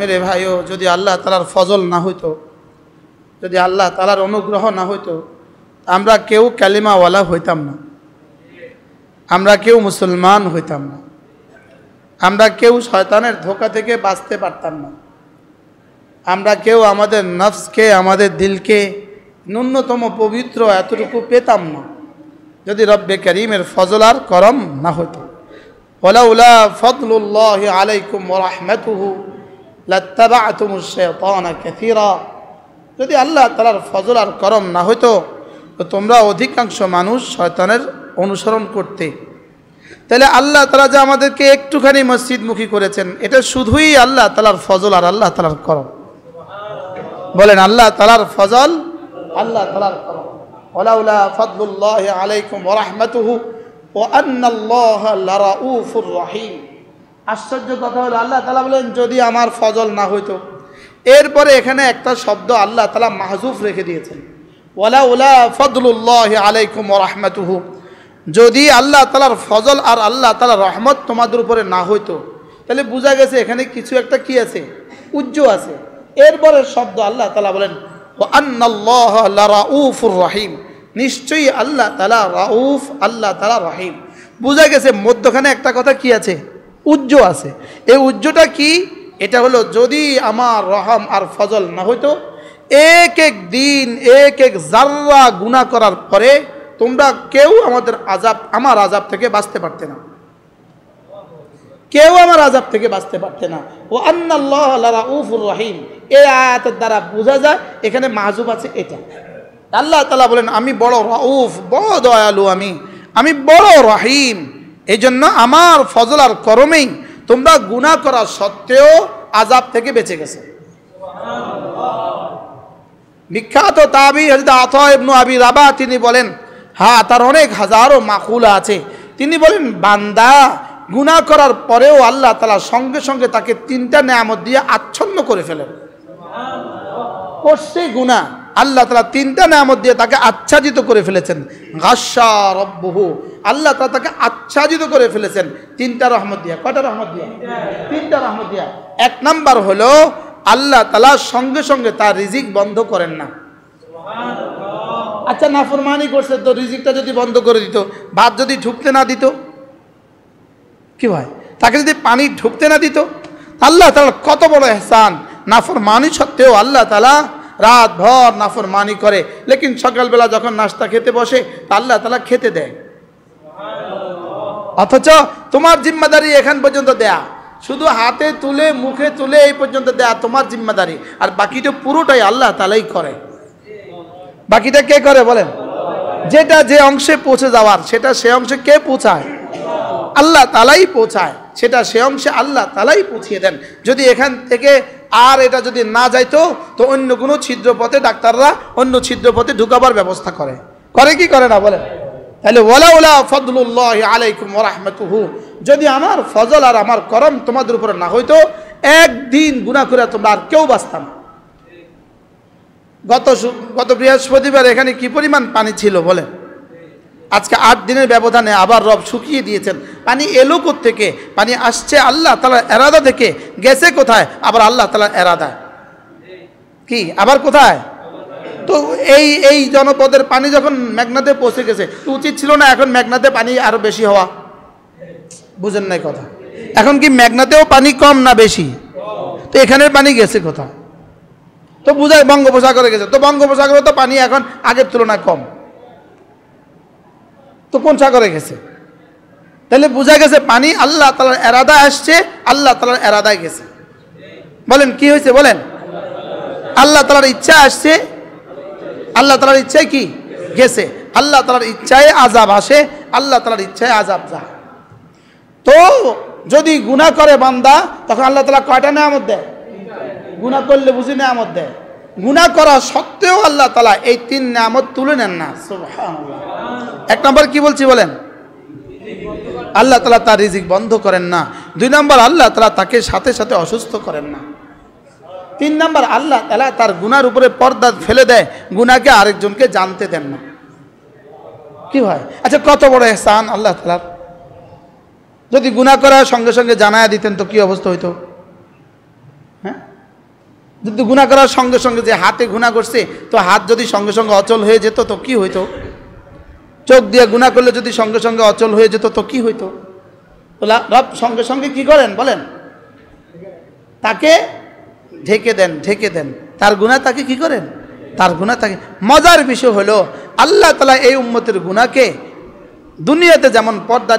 मेरे भाइयों যদি আল্লাহ তাআলার ফজল না হইতো, যদি আল্লাহ তাআলার অনুগ্রহ না হইতো, আমরা কেউ কালিমাওয়ালা হইতাম না, আমরা কেউ মুসলমান হইতাম না, আমরা কেউ শয়তানের ধোঁকা থেকে বাঁচতে পারতাম না, আমরা কেউ আমাদের নফসকে আমাদের দিলকে ন্যূনতম পবিত্র এতটুকু পেতাম না যদি রব্বে করিমের ফজল আর করম না হতো। ওয়ালাউলা ফদলুল্লাহি আলাইকুম ওয়া রাহমাতুহু লাত্তাবা'তুমুশ শাইতানা কাসীরা, যদি আল্লাহ তাআলার ফজল আর করম না হতো তো তোমরা অধিকাংশ মানুষ শয়তানের অনুসরণ করতে। তাহলে আল্লাহ তাআলা যে আমাদেরকে একটুখানি মসজিদমুখী করেছেন, এটা শুধুই আল্লাহ তাআলার ফজল আর আল্লাহ তাআলার করম। বলেন আল্লাহ তাআলার ফজল, আল্লাহ তাআলার করম। ওয়ালাউলা ফদলুল্লাহি আলাইকুম ওয়া রাহমাতুহু ওয়া আন্নাল্লাহা লারাউফুর রহিম। আশ্চর্য কথা হলো আল্লাহ তাআলা বলেন যদি আমার ফজল না হইতো, এরপরে এখানে একটা শব্দ আল্লাহ তাআলা মাহজুফ রেখে দিয়েছেন, ওয়ালাউলা ফদলুল্লাহি আলাইকুম ওয়া রাহমাতুহু, যদি আল্লাহ তাআলার ফজল আর আল্লাহ তাআলার রহমত তোমাদের উপরে না হইতো, তাহলে বোঝা গেছে এখানে কিছু একটা কি আছে, উজ্জ আছে। এরপরে শব্দ আল্লাহ তাআলা বলেন ওয়া আন্নাল্লাহা লারাউফুর রহিম, নিশ্চয়ই আল্লাহ তাআলা রাউফ, আল্লাহ তাআলা রহিম। বোঝা গেছে মধ্যখানে একটা কথা কি আছে, উজ্জ আছে। এই উজ্জটা কি? এটা হলো যদি আমার রহম আর ফজল না হইতো, এক এক দিন এক এক জাররা গুনাহ করার পরে তোমরা কেউ আমার আযাব থেকে বাঁচতে পারতে না, কেউ আমার আযাব থেকে বাঁচতে পারতে না। ও আন্নাল্লাহা লারাউফুর রহিম, এই আয়াতের দ্বারা বোঝা যায় এখানে মাহজুব আছে এটা। আল্লাহ তাআলা বলেন আমি বড় রাউফ, বড় দয়ালু, আমি বড় রহিম, এই জন্য আমার ফজল আর করমেই তোমরা গুনাহ করা সত্ত্বেও আযাব থেকে বেঁচে গেছে। বিখ্যাত তাবী হযরত আতা ইবনে আবি রাবাহ তিনি বলেন, হ্যাঁ তার অনেক হাজারো মাকুলা আছে, তিনি বলেন বান্দা গুনাহ করার পরেও আল্লাহ তাআলা সঙ্গে সঙ্গে তাকে তিনটা নেয়ামত দিয়ে আচ্ছন্ন করে ফেলেন। করছে গুনাহ, আল্লাহ তাআলা তিনটা নেয়ামত দিয়ে তাকে আচ্ছাদিত করে ফেলেছেন। গাশা রব্বুহু, আল্লাহ তাআলা তাকে আচ্ছাদিত করে ফেলেছেন তিনটা রহমত দিয়া। কয়টা রহমত দিয়া? তিনটা রহমত দিয়া। এক নাম্বার হলো আল্লাহ তাআলা সঙ্গে সঙ্গে তার রিজিক বন্ধ করেন না। আচ্ছা নাফরমানি করছে তো রিজিকটা যদি বন্ধ করে দিত, ভাত যদি ঢুকতে না দিত, কি হয়, তাকে যদি পানি ঢুকতে না দিত, আল্লাহ তাআলা কত বড় ইহসান। নাফরমানি সত্ত্বেও আল্লাহ তাআলা রাত ভর নাফরমানি করে, লেকিন সকালবেলা যখন নাস্তা খেতে বসে তা আল্লাহ তাআলা খেতে দেয়। অথচ তোমার জিম্মাদারি এখান পর্যন্ত দেয়া, শুধু হাতে তুলে মুখে তুলে এই পর্যন্ত দেয়া তোমার জিম্মাদারি, আর বাকিটা পুরোটাই আল্লাহ তাআলাই করে। বাকিটা কে করে বলেন? যেটা যে অংশে পৌঁছে যাওয়ার সেটা সে অংশে কে পৌঁছায়? আল্লাহ তাআলাই পৌঁছায়, সেটা সে অংশে আল্লাহ তাআলাই পৌঁছিয়ে দেন। যদি এখান থেকে আর এটা যদি না যাইতো তো অন্য কোনো ছিদ্রপথে ডাক্তাররা অন্য ছিদ্রপথে ঢুকাবার ব্যবস্থা করে কি করে না বলেন? তাহলে ওয়ালাউলা ফদলুল্লাহি আলাইকুম ওয়া রাহমাতুহু, যদি আমার ফজল আর আমার করম তোমাদের উপরে না হইতো, একদিন গুনাহ করে তোমরা আর কেউ বাঁচতাম। গত বৃহস্পতিবার এখানে কি পরিমাণ পানি ছিল বলেন? আজকে 8 দিনের ব্যবধানে আবার রব শুকিয়ে দিয়েছেন। পানি এলো কোত্থেকে? পানি আসছে আল্লাহ তাআলার এরাদা থেকে, গেছে কোথায়? আবার আল্লাহ তাআলার এরাদায়। কি আবার কোথায়? তো এই জনপদের পানি যখন মেঘনাতে পৌঁছে গেছে, তো উচিত ছিল না এখন মেঘনাতে পানি আরো বেশি হওয়া? বুঝেন নাই কথা? এখন কি মেঘনাতেও পানি কম না বেশি? তো এখানের পানি গেছে কোথায়? তো বুঝায় বঙ্গোপসাগরে গেছে, তো বঙ্গোপসাগরে তো পানি এখন আগের তুলনায় কম, তো কোন সাগরে গেছে? তাহলে বোঝা গেছে পানি আল্লাহ তাআলার এরাদায় আসছে, আল্লাহ তাআলার এরাদায় গেছে। বলেন কি হয়েছে বলেন? আল্লাহ তাআলার ইচ্ছা আসছে, আল্লাহ তাআলার ইচ্ছায় কি গেছে। আল্লাহ তাআলার ইচ্ছায় আযাব আসে, আল্লাহ তাআলার ইচ্ছায় আযাব যায়। তো যদি গুনাহ করে বান্দা, তখন আল্লাহ তাআলা কয়টা নেয়ামত দেয়? গুনাহ করলে বুঝি নেয়ামত দেয়। গুনাহ করা সত্ত্বেও আল্লাহ তাআলা এই 3 নেয়ামত তুলে নেন না। সুবহানাল্লাহ। এক নম্বর কি বলছি বলেন? আল্লাহ তাআলা তার রিজিক বন্ধ করেন না। 2 নম্বর আল্লাহ তাআলা তাকে সাথে সাথে অসুস্থ করেন না। 3 নম্বর আল্লাহ তাআলা তার গুনার উপরে পর্দা ফেলে দেয়, গুনাহকে আরেকজনকে জানতে দেন না। কি হয়? আচ্ছা কত বড় ইহসান আল্লাহ তাআলার। যদি গুনাহ করার সঙ্গে সঙ্গে জানায়া দিতেন তো কি অবস্থা হইতো? হ্যাঁ, যদি গুনাহ করার সঙ্গে সঙ্গে যে হাতে গুনাহ করছে, তো হাত যদি সঙ্গে সঙ্গে অচল হয়ে যেত তো কি হইতো? চোখ দিয়ে গুনাহ করলে যদি সঙ্গে সঙ্গে অচল হয়ে যেত তো কি হইতো? রব সঙ্গে সঙ্গে কি করেন বলেন? তাকে ঢেকে দেন, ঢেকে দেন। তার গুনাহ তাকে কি করেন? তার গুনাহ তাকে। মজার বিষয় হলো আল্লাহ তাআলা এই উম্মতের গুনাহকে দুনিয়াতে যেমন পর্দা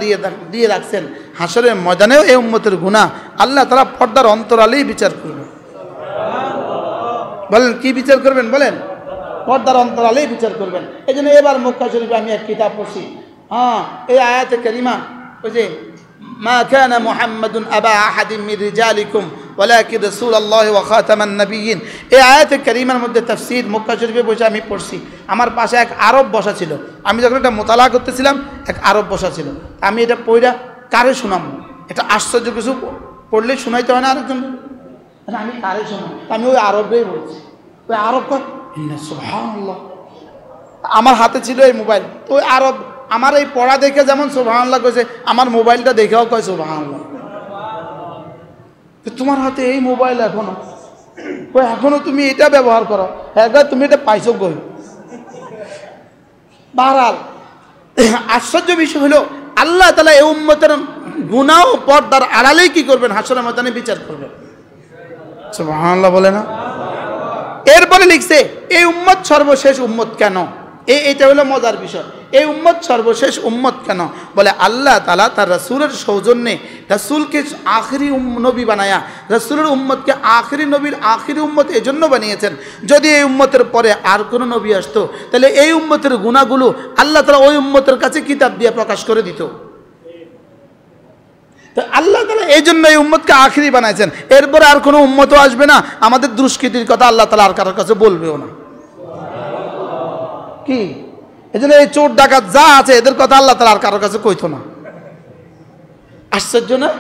দিয়ে রাখছেন, হাসরের ময়দানেও এই উম্মতের গুনাহ আল্লাহ তাআলা পর্দার অন্তরালেই বিচার করবেন। বলেন কি বিচার করবেন? বলেন পর্দার অন্তরালেই বিচার করবেন। এই জন্য এবার মক্কা শরীফে আমি এক কিতাব পড়ছি, এই আয়াতে কারিমা, ওই যে মা কানা মুহাম্মাদুন আবা আহাদিন মির রিজালিকুম ওয়ালাকিন রাসূলুল্লাহি ওয়া খাতামান নবিয়্যিন, এই আয়াতে কারিমার মধ্যে তাফসীর মক্কা শরীফে বসে আমি পড়ছি। আমার পাশে এক আরব বসা ছিল, আমি যখন এটা মোতালা করতেছিলাম এক আরব বসা ছিল। আমি এটা পড়া কারে শোনাম? এটা আশ্চর্য কিছু পড়লে শোনাইতে হয় না আরেকজন? আমি কারে শোনাম? আমি ওই আরবকেই বলছি। ওই আরব কয় সুবহানাল্লাহ। আমার হাতে ছিল এই মোবাইল, তো ওই আরব আমার এই পড়া দেখে যেমন সুবহানাল্লাহ কইছে, আমার মোবাইলটা দেখেও কয় সুবহানাল্লাহ। তোমার হাতে এই মোবাইল এখনো তুমি এটা ব্যবহার করো, একবার তুমি এটা পাইছো কই? বাহরাল আশ্চর্য বিষয় হলো আল্লাহ তাআলা এই উম্মতের গুনাহ ও পর্দার আড়ালেই কি করবেন? হাসরের ময়দানে বিচার করবেন। সুবহানাল্লাহ বলে না? এরপরে লিখছে এই উম্মত সর্বশেষ উম্মত কেন? এইটা হলো মজার বিষয়। এই উম্মত সর্বশেষ উম্মত কেন? বলে আল্লাহ তাআলা তার রাসূলের সৌজন্যে রাসূলকে আখেরি নবী বানায়া রাসূলের উম্মতকে আখেরি নবীর আখেরি উম্মত এজন্য বানিয়েছেন, যদি এই উম্মতের পরে আর কোনো নবী আসতো তাহলে এই উম্মতের গুনাহগুলো আল্লাহ তাআলা ওই উম্মতের কাছে কিতাব দিয়ে প্রকাশ করে দিত। তো আল্লাহ তাআলা এই জন্য এই উম্মতকে আখেরি বানাইছেন। এরপরে আর কোনো উম্মতও আসবে না, আমাদের দুষ্কৃতির কথা আল্লাহ তাআলা আর কারোর কাছে বলবেও না। কি এই জন্য এই চোর ডাকাত যা আছে এদের কথা আল্লাহ তাআলা আর কারোর কাছে কইতো না। আশ্চর্য না?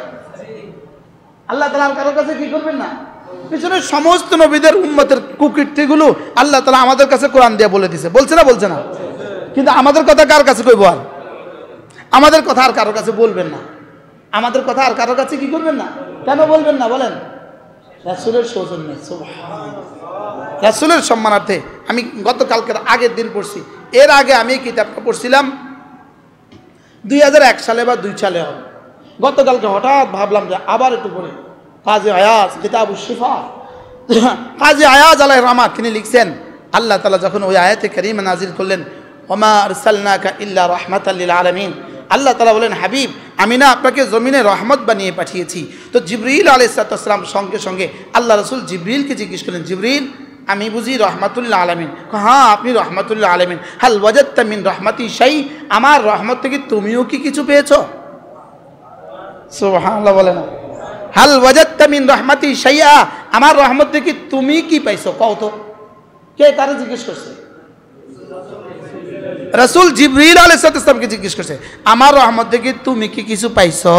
আল্লাহ তাআলা আর কারোর কাছে কি করবেন না? পিছনে সমস্ত নবীদের উম্মতের কুকীর্তিগুলো আল্লাহ তাআলা আমাদের কাছে কোরআন দিয়ে বলে দিয়েছে। বলছে না? বলছে না? কিন্তু আমাদের কথা কার কাছে কইবো? আর আমাদের কথা আর কারোর কাছে বলবেন না। আমাদের কথা আর কারোর কাছে কি করবেন না? কেন বলবেন না বলেন? রাসূলের সৌজন্যে, সুবহানাল্লাহ, রাসূলের সম্মানার্থে। আমি গতকালকের আগের দিন পড়ছি, এর আগে আমি কিতাবটা পড়ছিলাম 2001 সালে বা 2 সালে হবে। গতকালকে হঠাৎ ভাবলাম যে আবার একটু পড়ি। কাজী আয়াজ কিতাবুশ শিফা, কাজী আয়াজ আলাইহির রহমাত তিনি লিখছেন আল্লাহ তাআলা যখন ওই আয়াতে কারিমা নাজিল করলেন ওমা আরসালনাকা ইল্লা রাহমাতাল লিল আলামিন, আল্লাহ তাআলা বলেন হাবিব আমি না আপনাকে জমিনে রহমত বানিয়ে পাঠিয়েছি। তো জিবরিল আলাইহিস সালাম সঙ্গে সঙ্গে আল্লাহ রাসূল জিবরিলকে জিজ্ঞেস করলেন, জিবরিল আমি বুঝি রহমাতুল্লাহ আলামিন? হ্যাঁ আপনি রহমাতুল্লাহ আলামিন। হাল ওয়াজাদতা মিন রহমাতি শাই, আমার রহমত থেকে তুমিও কি কিছু পেয়েছো? সুবহানাল্লাহ বলে না? হাল ওয়াজাদতা মিন রহমাতি শাইআ, আমার রহমত থেকে তুমি কি পাইছো কও তো? কে কারে জিজ্ঞেস করছে? রাসূল জিবরিল আলাইহিস সালামকে জিজ্ঞেস করছে আমার রহমত থেকে তুমি কি কিছু পাইছো?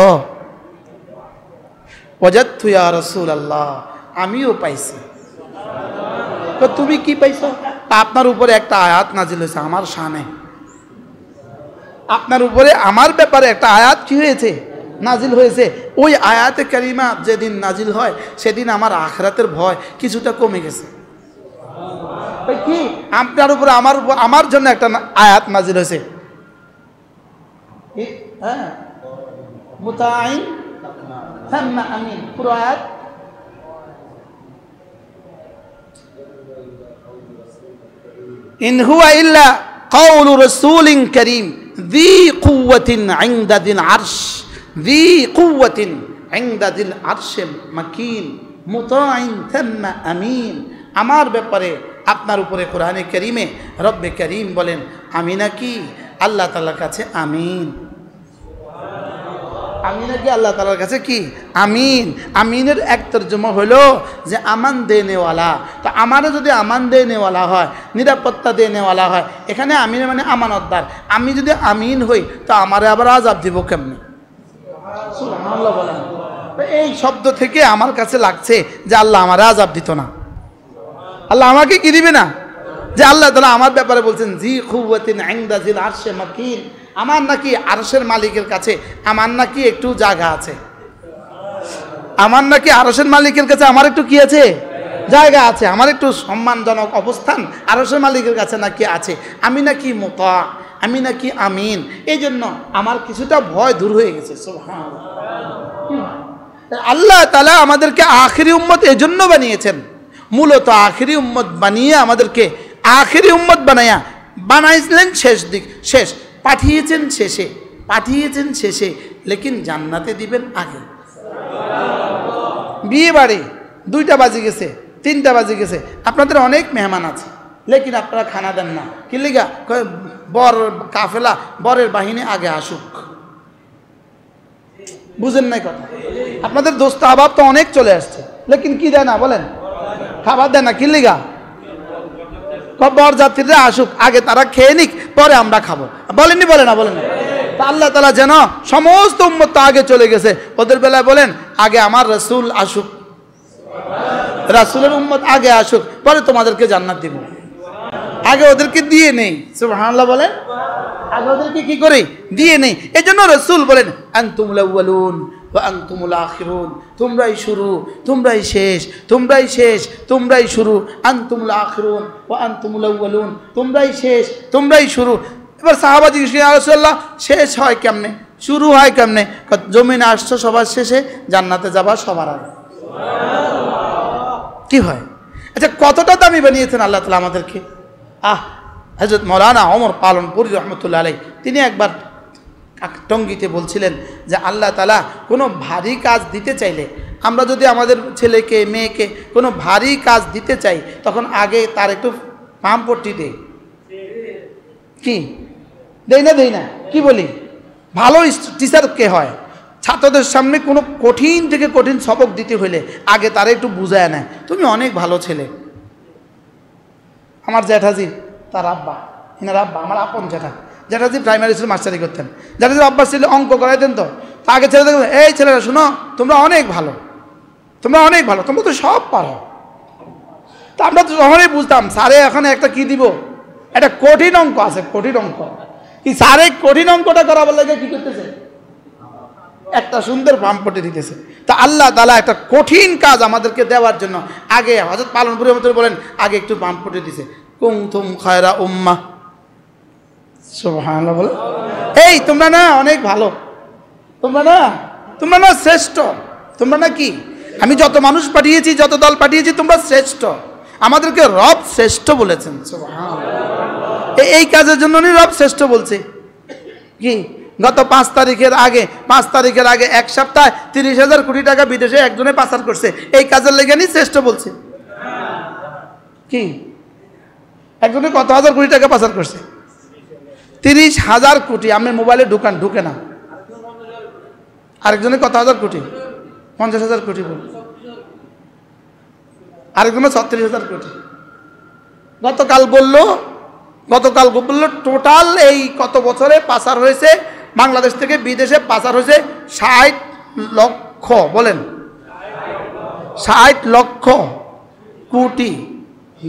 ওয়াজাদতু ইয়া রাসূলুল্লাহ, আমিও পাইছি। তো তুমি কি পাইছো? আপনার উপরে একটা আয়াত নাজিল হয়েছে আমার শানে, আপনার উপরে আমার ব্যাপারে একটা আয়াত কি হয়েছে? নাজিল হয়েছে। ওই আয়াতে কারিমা যেদিন নাজিল হয় সেদিন আমার আখিরাতের ভয় কিছুটা কমে গেছে। কি আপনার উপরে আমার জন্য একটা আয়াত নাজিল হয়েছে, হ্যাঁ মুতাঈন সাম্মা আমিন, পুরো আয়াত ইন হুয়া ইল্লা কাউলু রাসূলিন কারীম যী কুওয়াতিন ইনদা যিল আরশ, যী কুওয়াতিন ইনদা যিল আরশে মাকিন মুতাঈন সাম্মা আমিন। আমার ব্যাপারে আপনার উপরে কোরআনে কারীমে রব্বে কারীম বলেন আমি নাকি আল্লাহ তাআলার কাছে আমিন। আমি নাকি আল্লাহ তাআলার কাছে কি আমিন। আমিনের এক তর্জমা হলো যে আমান দেনেওয়ালা। তো আমারও যদি আমান দেনেওয়ালা হয়, নিরাপত্তা দেনেওয়ালা হয়, এখানে আমিন মানে আমানতদার। আমি যদি আমিন হই তো আমারে আবার আযাব দিব কেমনে? সুবহানাল্লাহ বলেন। এই শব্দ থেকে আমার কাছে লাগছে যে আল্লাহ আমারে আযাব দিত না, আল্লাহ আমাকে কি দিবে না? যে আল্লাহ তাআলা আমার ব্যাপারে বলছেন জি কুওয়াতিন ইনদা যিল আরশে মাকিন, আমার নাকি আরশের মালিকের কাছে আমার নাকি একটু জায়গা আছে, আমার নাকি আরশের মালিকের কাছে আমার একটু কি আছে? জায়গা আছে, আমার একটু সম্মানজনক অবস্থান আরশের মালিকের কাছে নাকি আছে, আমি নাকি মুতা, আমি নাকি আমিন, এই জন্য আমার কিছুটা ভয় দূর হয়ে গেছে। সুবহানাল্লাহ। আল্লাহ তাআলা আমাদেরকে আখিরি উম্মত এজন্য বানিয়েছেন, মূলত আখিরি উম্মত বানিয়ে আমাদেরকে আখিরি উম্মত বানাইছিলেন শেষ পাঠিয়েছেন শেষে, লেকিন জান্নাতে দিবেন আগে। বিয়ে বাড়ি 2টা বাজে গেছে, 3টা বাজে গেছে, আপনাদের অনেক মেহমান আছে, লেকিন আপনারা খানা দেন না, কি লিগা? বর কাফেলা, বরের বাহিনী আগে আসুক। বুঝেন নাই কথা? আপনাদের দোস্ত আবাব তো অনেক চলে আসছে, লেকিন কি দেয় না বলেন? খাবার দেয় না, কি লিগা? বর যাত্রীরা আসুক, আগে তারা খেয়ে নিক, পরে আমরা খাবো। বলেননি? বলে না? বলেন না? তা আল্লাহ তাআলা যেন সমস্ত উম্মত তো আগে চলে গেছে, ওদের বেলায় বলেন আগে আমার রাসূল আসুক, রাসূলের উম্মত আগে আসুক, পরে তোমাদেরকে জান্নাত দিব। আগে ওদেরকে দিয়ে নেই। সুবহানাল্লাহ বলেন। আগে ওদেরকে কি করে দিয়ে নেই। এই জন্য রাসূল বলেন আনতুমুল আউয়ালুন ওয়া আনতুমুল আখিরুন, তোমরাই শুরু, তোমরাই শেষ, তোমরাই শেষ, তোমরাই শুরু। আনতুমুল আখিরুন ওয়া আনতুমুল আউয়ালুন, তোমরাই শেষ, তোমরাই শুরু। এবার সাহাবা জিজ্ঞেস করেন, ইয়া রাসূলুল্লাহ, শেষ হয় কেমনে, শুরু হয় কেমনে? জমিনে আসছো সবার শেষে, জান্নাতে যাবা সবার আগে। কি হয়? আচ্ছা, কতটা দামি বানিয়েছেন আল্লাহ তাআলা আমাদেরকে। হযরত মাওলানা ওমর পালনপুরি রহমতুল্লাহ আলাইহি তিনি একবার টঙ্গিতে বলছিলেন যে আল্লাহ তাআলা কোনো ভারী কাজ দিতে চাইলে, আমরা যদি আমাদের ছেলেকে মেয়েকে কোনো ভারী কাজ দিতে চাই, তখন আগে তার একটু পামপট্টি দেই। কি দেই না? দেই না? কি বলি? ভালো টিচার কে হয়? ছাত্রদের সামনে কোনো কঠিন থেকে কঠিন সবক দিতে হইলে আগে তারা একটু বুঝায় নেয়, তুমি অনেক ভালো ছেলে। আমার জ্যাঠাজি, তার আব্বা, এনার আব্বা আমার আপন জ্যাঠাজি প্রাইমারি স্কুলে মাস্টারি করতেন। জ্যাঠাজির আব্বা ছিল অঙ্ক করাইতেন, তো আগে ছেলে দেখবেন, এই ছেলেরা শোনো, তোমরা অনেক ভালো, তোমরা অনেক ভালো, তোমরা তো সব পারো। তা আমরা তো তখনই বুঝতাম স্যারে এখন একটা কি দিব, একটা কঠিন অঙ্ক আছে, কঠিন অঙ্ক। কি স্যারে কঠিন অঙ্কটা করাবার লাগে কি করতেছে? একটা সুন্দর পাম্পটি দিতেছে। তা আল্লাহ তাআলা একটা কঠিন কাজ আমাদেরকে দেওয়ার জন্য আগে হযরত পালনপুরি মতো বলেন আগে একটু পাম্পটি দিছে। কুনতুম খায়রা উম্মাহ, সুবহানাল্লাহ বলে, এই তোমরা না অনেক ভালো, তোমরা না শ্রেষ্ঠ, তোমরা না কি, আমি যত মানুষ পাঠিয়েছি, যত দল পাঠিয়েছি, তোমরা শ্রেষ্ঠ, আমাদেরকে রব শ্রেষ্ঠ বলেছেন। সুবহানাল্লাহ। এই কাজের জন্য রব শ্রেষ্ঠ বলছে। কি গত 5 তারিখের আগে এক সপ্তাহে 30,000 কোটি টাকা বিদেশে একজনে পাচার করছে, এই কাজের লেগেই শ্রেষ্ঠ বলছে। কি একজনে কত হাজার কোটি টাকা পাচার করছে? 30,000 কোটি। আমি মোবাইলে ঢুকে না। আরেকজনে কত হাজার কোটি? 50,000 কোটি বল। আরেকজনে 36,000 কোটি। গতকাল বললো টোটাল এই কত বছরে পাচার হয়েছে বাংলাদেশ থেকে বিদেশে, পাচার হয়েছে 60 লক্ষ, বলেন 60 লক্ষ কোটি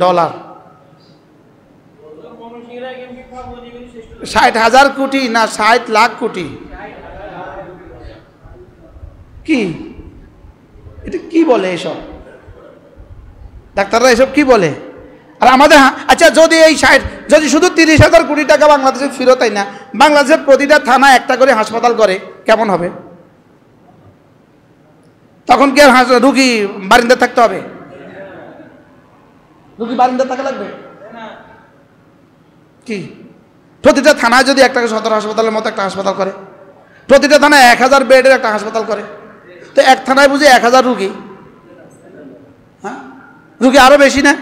ডলার। 60,000 কোটি না 60 লাখ কোটি? কি এটা কি বলে এসব ডাক্তাররা? এসব কি বলে? আর আমাদের আচ্ছা, যদি এই 60, যদি শুধু 30,000 কোটি টাকা বাংলাদেশে ফেরত হয় না, বাংলাদেশের প্রতিটা থানা একটা করে হাসপাতাল করে, কেমন হবে? তখন কি আর রুগী বারিন্দা থাকতে হবে? রুগী বারিন্দা থাকা লাগবে কি? প্রতিটা থানায় যদি একটা সদর হাসপাতালের মতো একটা হাসপাতাল করে, প্রতিটা থানায় 1000 বেডের একটা হাসপাতাল করে, তো এক থানায় বুঝি 1000 রুগী। হ্যাঁ, রুগী আরো বেশি না?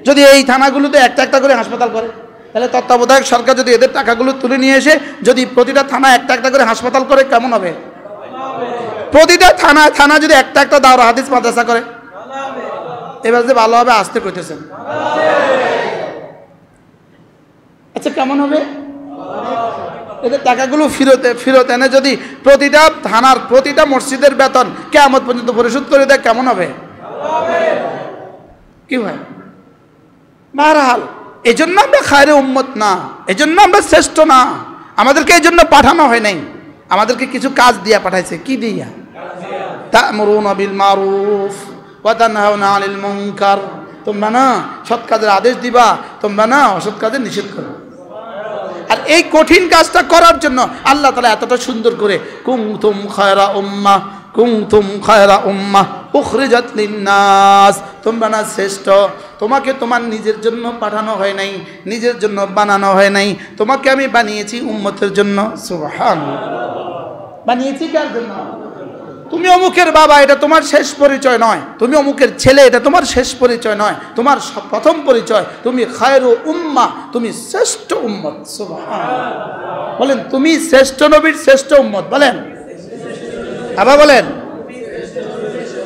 যদি এই থানাগুলোতে একটা করে হাসপাতাল করে, তাহলে তত্ত্বাবধায়ক সরকার যদি এদের টাকাগুলো তুলে নিয়ে এসে যদি প্রতিটা থানা একটা করে হাসপাতাল করে, কেমন হবে? প্রতিটা থানা যদি একটা দাওরা হাদিস মাদ্রাসা করে, এবার যে ভালো হবে আসতে কইতেছেন। আচ্ছা, কেমন হবে? এদের টাকাগুলো ফেরত এনে যদি প্রতিটা থানার প্রতিটা মসজিদের বেতন কিয়ামত পর্যন্ত পরিশোধ করে দেয়, কেমন হবে? কি হয়? বারহাল, এজন্য আমরা খায়রে উম্মত না, এজন্য আমরা শ্রেষ্ঠ না। আমাদেরকে এই জন্য পাঠানো হয় নাই, আমাদেরকে কিছু কাজ দিয়া পাঠাইছে। কি দিয়া? তা'মুরুনা বিল মারুফ ওয়া তানহাউনা আনিল মুনকার, তোমরা না সৎ কাজের আদেশ দিবা, তোমরা না অসৎ কাজের নিষেধ করো। আর এই কঠিন কাজটা করার জন্য আল্লাহ তাআলা এতটা সুন্দর করে কুনতুম খায়রা উম্মাহ, কুনতুম খায়রা উম্মাহ উখরিজাত লিন্নাস, তোমরা না শ্রেষ্ঠ, তোমাকে তোমার নিজের জন্য পাঠানো হয় নাই, নিজের জন্য বানানো হয় নাই, তোমাকে আমি বানিয়েছি উম্মতের জন্য। সুবহানাল্লাহ, বানিয়েছি কার জন্য? তুমি অমুকের বাবা, এটা তোমার শেষ পরিচয় নয়। তুমি অমুকের ছেলে, এটা তোমার শেষ পরিচয় নয়। তোমার প্রথম পরিচয় তুমি খায়রু উম্মাহ, তুমি শ্রেষ্ঠ উম্মত। সুবহানাল্লাহ, বলেন তুমি শ্রেষ্ঠ নবীর শ্রেষ্ঠ উম্মত। বলেন, আবার বলেন,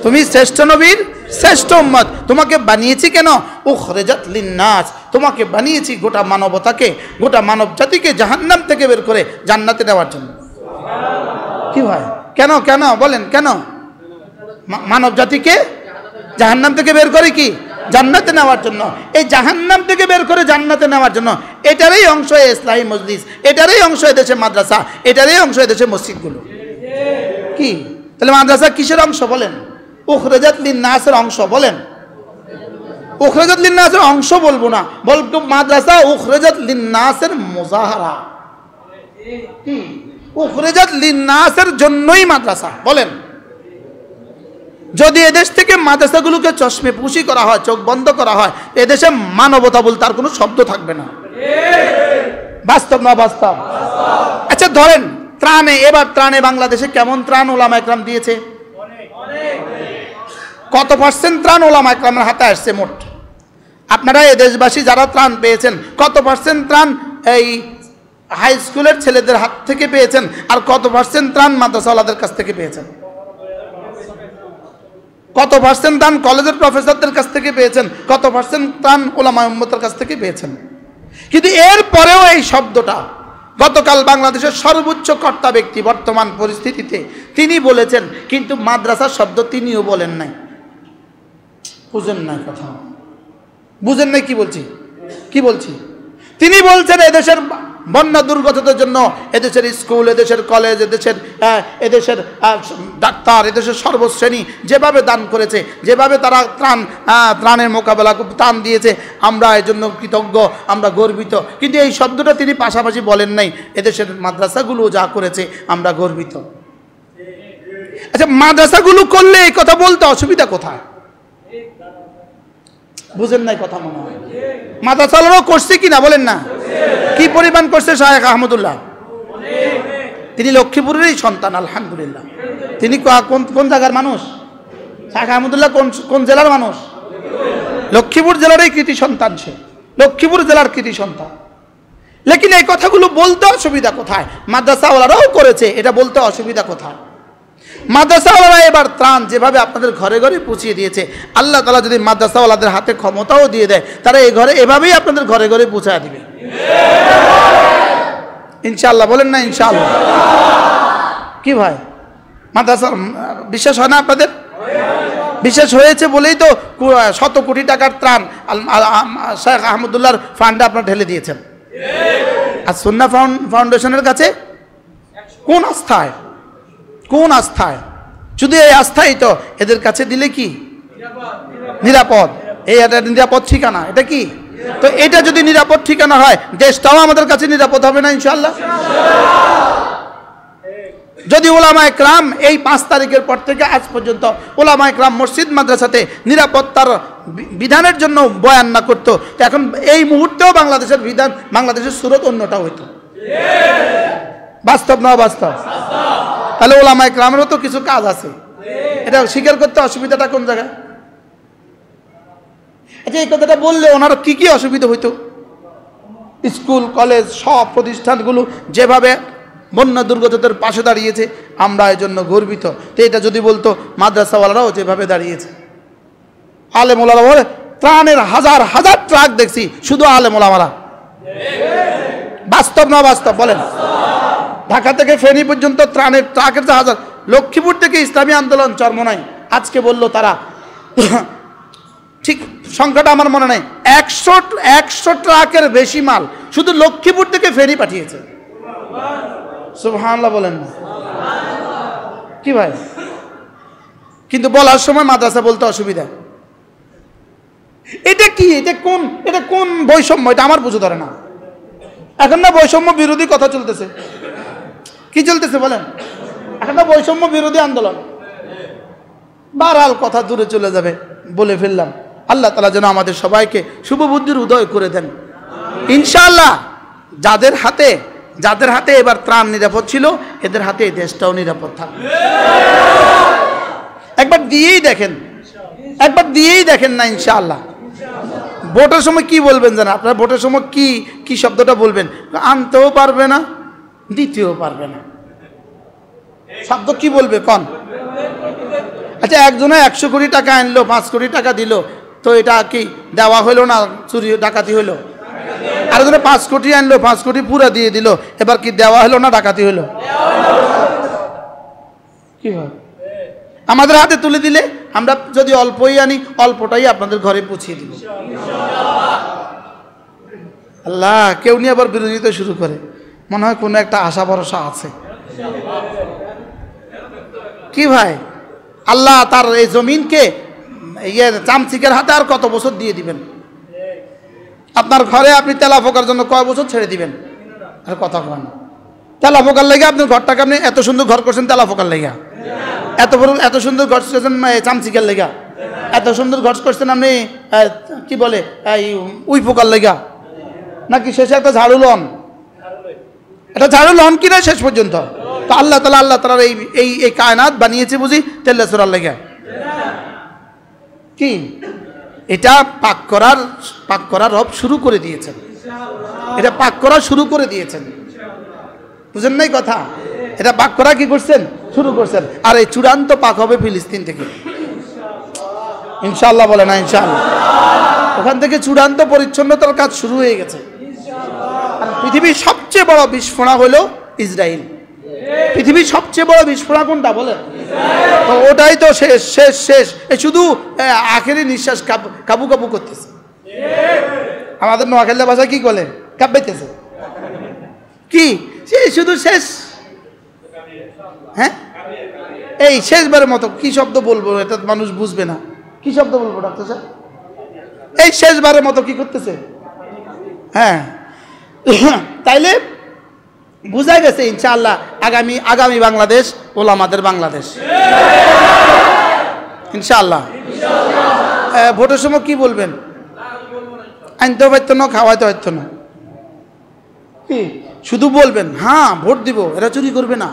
তুমি শ্রেষ্ঠ নবীর শ্রেষ্ঠ উম্মত। তোমাকে বানিয়েছি কেন? উখরিজাত লিন্নাস, তোমাকে বানিয়েছি গোটা মানবতাকে, গোটা মানব জাতিকে জাহান্নাম থেকে বের করে জান্নাতে নেওয়ার জন্য। কি ভাই, কেন কেন বলেন, কেন? মানব জাতিকে জাহান্নাম থেকে বের করে কি জান্নাতে নেওয়ার জন্য। এই জাহান্নাম থেকে বের করে জান্নাতে নেওয়ার জন্য এটারই অংশ ইসলামী মজলিস, এটারই অংশ দেশে মাদ্রাসা, এটারই অংশ দেশে মসজিদগুলো। কি তাহলে মাদ্রাসা কিসের অংশ? বলেন, উখরিজাত লিন্নাসের অংশ। বলেন, উখরিজাত লিন্নাসের অংশ বলবো না, বলবো মাদ্রাসা উখরিজাত লিন্নাসের মুজাহারা। কি উখরিজাত লিন্নাসের জন্যই মাদ্রাসা। বলেন, যদি এদেশ থেকে মাদ্রাসাগুলোকে চশমে পুষি করা হয়, চোখ বন্ধ করা হয়, এদেশে মানবতা বলতে আর কোনো শব্দ থাকবে না। বাস্তব না বাস্তব? আচ্ছা ধরেন ত্রাণে, এবার ত্রাণে বাংলাদেশে কেমন ত্রাণ ওলামা একরাম দিয়েছে? কত পার্সেন্ট ত্রাণ ওলামা একরামের হাতে আসছে মোট? আপনারা এ দেশবাসী যারা ত্রাণ পেয়েছেন, কত পার্সেন্ট ত্রাণ এই হাই স্কুলের ছেলেদের হাত থেকে পেয়েছেন, আর কত পার্সেন্ট ত্রাণ মাদ্রাসাওয়ালাদের কাছ থেকে পেয়েছেন? কত পার্সেন্ট ত্রাণ কলেজের প্রফেসরদের কাছ থেকে পেয়েছেন? কত পার্সেন্ট ত্রাণ ওলামা উম্মতের কাছ থেকে পেয়েছেন? কিন্তু এর পরেও এই শব্দটা গতকাল বাংলাদেশের সর্বোচ্চ কর্তা ব্যক্তি বর্তমান পরিস্থিতিতে তিনি বলেছেন, কিন্তু মাদ্রাসার শব্দ তিনিও বলেন নাই। বুঝেন না কথা? বুঝেন নাই কি বলছি? কি বলছি? তিনি বলছেন এদেশের বন্যা দুর্গতদের জন্য এদেশের স্কুল, এদেশের কলেজ, এদেশের ডাক্তার, এদেশের সর্বশ্রেণী যেভাবে দান করেছে, যেভাবে তারা ত্রাণের মোকাবেলা ত্রাণ দিয়েছে, আমরা এর জন্য কৃতজ্ঞ, আমরা গর্বিত। কিন্তু এই শব্দটা তিনি পাশাপাশি বলেন নাই, এদেশের মাদ্রাসাগুলো যা করেছে আমরা গর্বিত। আচ্ছা মাদ্রাসাগুলো করলে এই কথা বলতে অসুবিধা কোথায়? বুঝেন নাই কথা মনে হয়? মাদ্রাসাওয়ালারাও করছে কিনা বলেন না? কি পরিমাণ করছে শায়েখ আহমদুল্লাহ? তিনি লক্ষ্মীপুরেরই সন্তান, আলহামদুলিল্লাহ। তিনি কোন জায়গার মানুষ? শায়েখ আহমদুল্লাহ কোন জেলার মানুষ? লক্ষ্মীপুর জেলারই কৃতি সন্তান সে, লক্ষ্মীপুর জেলার কৃতি সন্তান। লেকিন এই কথাগুলো বলতে অসুবিধা কোথায়? মাদ্রাসাওয়ালারাও করেছে, এটা বলতে অসুবিধা কোথায়? মাদ্রাসাওয়ালারা এবার ত্রাণ যেভাবে আপনাদের ঘরে ঘরে পৌঁছিয়ে দিয়েছে, আল্লাহ তাআলা যদি মাদ্রাসাওয়ালাদের হাতে ক্ষমতাও দিয়ে দেয়, তারা এই ঘরে এভাবেই আপনাদের ঘরে ঘরে পৌঁছায় দিবে ইনশাআল্লাহ। বলেন না ইনশাআল্লাহ? কি ভাই, মাদ্রাসা বিশ্বাস হয় না আপনাদের? বিশ্বাস হয়েছে বলেই তো শত কোটি টাকার ত্রাণ শায়েখ আহমদুল্লাহর ফান্ডে আপনারা ঢেলে দিয়েছেন। আর সুন্নাহ ফাউন্ডেশনের কাছে কোন আস্থায়, কোন আস্থায়? শুধু এই আস্থাই তো এদের কাছে দিলে কি নিরাপদ? এই নিরাপদ ঠিকানা, এটা কি? তো এটা যদি নিরাপদ ঠিকানা হয়, দেশটাও আমাদের কাছে নিরাপদ হবে না ইনশাআল্লাহ? যদি ওলামা একরাম এই 5 তারিখের পর থেকে আজ পর্যন্ত ওলামা একরাম মসজিদ মাদ্রাসাতে নিরাপত্তার বিধানের জন্য বয়ান না করতো, তো এখন এই মুহূর্তেও বাংলাদেশের বিধান, বাংলাদেশের সুরত অন্যটা হইতো। বাস্তব না বাস্তব? তাহলে ওলামা একরামেরও তো কিছু কাজ আছে, এটা স্বীকার করতে অসুবিধাটা কোন জায়গায়? আচ্ছা এই কথাটা বললে ওনার কি কি অসুবিধা হইতো? স্কুল কলেজ সব প্রতিষ্ঠানগুলো যেভাবে বন্যা দুর্গতদের পাশে দাঁড়িয়েছে, আমরা এই জন্য গর্বিত। তো এটা যদি বলতো মাদ্রাসাওয়ালারাও যেভাবে দাঁড়িয়েছে, আলেম ওলামা বলে ত্রাণের হাজার হাজার ট্রাক দেখছি, শুধু আলেম ওলামারা। বাস্তব না বাস্তব? বলেন, ঢাকা থেকে ফেনী পর্যন্ত ত্রাণের ট্রাকের যে হাজার, লক্ষ্মীপুর থেকে ইসলামী আন্দোলন চরমোনাই আজকে বলল তারা, ঠিক সংখ্যাটা আমার মনে নেই, 100 ট্রাকের বেশি মাল শুধু লক্ষ্মীপুর থেকে ফেনী পাঠিয়েছে। সুবহানাল্লাহ বলেন না? কি ভাই, কিন্তু বলার সময় মাদ্রাসা বলতে অসুবিধা। এটা কি? এটা কোন বৈষম্য? এটা আমার বুঝে ধরে না। এখন না বৈষম্য বিরোধী কথা চলতেছে। কি চলতেছে বলেন? এখন না বৈষম্য বিরোধী আন্দোলন। বারহাল কথা দূরে চলে যাবে, বলে ফেললাম। আল্লাহ তাআলা যেন আমাদের সবাইকে শুভ বুদ্ধির উদয় করে দেন ইনশাআল্লাহ। যাদের হাতে এবার ত্রাণ নিরাপদ ছিল, এদের হাতে এই দেশটাও নিরাপদ থাকবে। একবার দিয়েই দেখেন না ইনশাআল্লাহ। ভোটের সময় কি বলবেন জানেন? আপনার ভোটের সময় কি শব্দটা বলবেন? আনতেও পারবে না, দিতেও পারবে না। শব্দ কি বলবে কন? আচ্ছা, একজনে 100 কোটি টাকা আনলো, 5 কোটি টাকা দিল, তো এটা কি দেওয়া হলো না চুরি ডাকাতি হলো? আরেকজনে 5 কোটি আনলো, 5 কোটি পুরা দিয়ে দিল, এবার কি দেওয়া হলো না ডাকাতি হলো? কি হয়? আমাদের হাতে তুলে দিলে আমরা যদি অল্পই আনি, অল্পটাই আপনাদের ঘরে পৌঁছিয়ে দিব আল্লাহ। কেউ নিয়ে আবার বিরোধিতা শুরু করে, মনে হয় কোনো একটা আশা ভরসা আছে। কি ভাই, আল্লাহ তার এই জমিনকে চামচিকের হাতে আর কত বছর দিয়ে দিবেন? আপনার ঘরে আপনি তেলা পোকার জন্য কয় বছর ছেড়ে দিবেন? আর কথা কন, তেলা পোকার লেগে আপনার ঘরটাকে আপনি এত সুন্দর ঘর করছেন তেলা পোকার লেগা, এত সুন্দর ঘর করছেন চামচিকের লেগা, এত সুন্দর ঘর করছেন আপনি কি বলে উই পোকার লেগা, নাকি শেষে একটা ঝাড়ু লন? এটা ঝাড়ু লন কিনা শেষ পর্যন্ত? তো আল্লাহ তাআলা এই কায়নাত বানিয়েছে বুঝি তেল্লা চোরার লেগা? কি এটা পাক করার রব শুরু করে দিয়েছেন। এটা পাক করা শুরু করে দিয়েছেন, বুঝেন নাই কথা? এটা পাক করা কি করছেন? শুরু করছেন। আর এই চূড়ান্ত পাক হবে ফিলিস্তিন থেকে ইনশাআল্লাহ। বলে না ইনশাআল্লাহ? ওখান থেকে চূড়ান্ত পরিচ্ছন্নতার কাজ শুরু হয়ে গেছে। পৃথিবীর সবচেয়ে বড় বিস্ফোরণ হলো ইসরায়েল। পৃথিবীর সবচেয়ে বড় বিস্ফোরণ কোনটা বলেন? তো ওটাই তো শেষ। শুধু আখেরি নিঃশ্বাস কাবু করতেছে। আমাদের নোয়াখালী ভাষা কি বলে? কাঁপাইতেছে। কি শুধু শেষ? হ্যাঁ, এই শেষবারের মতো কি শব্দ বলবো? এটা মানুষ বুঝবে না। কি শব্দ বলবো ডাক্তার সাহেব? এই শেষবারের মতো কি করতেছে? হ্যাঁ, তাইলে বুঝা গেছে ইনশাআল্লাহ আগামী বাংলাদেশ ওলামাদের বাংলাদেশ ইনশাআল্লাহ। ভোটের সময় কি বলবেন? আনতেও পারতো না, খাওয়াইতে পারতো না, কি শুধু বলবেন হ্যাঁ ভোট দিব, এরা চুরি করবে না।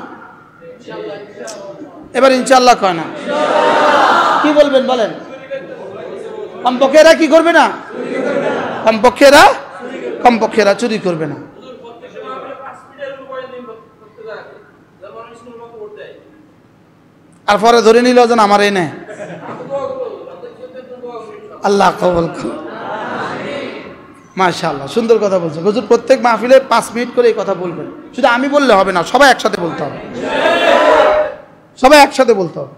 এবার ইনশাআল্লাহ কয় না, কি বলবেন বলেন? কমপক্ষে এরা কি করবে না? কমপক্ষে এরা চুরি করবে না। আর পরে ধরে নিল যেন আমার এই নেই। আল্লাহ কবুল করুন। মাশাআল্লাহ, সুন্দর কথা বলছে হুজুর। প্রত্যেক মাহফিলে 5 মিনিট করে এই কথা বলবেন। শুধু আমি বললে হবে না, সবাই একসাথে বলতে হবে। সবাই একসাথে বলতে হবে,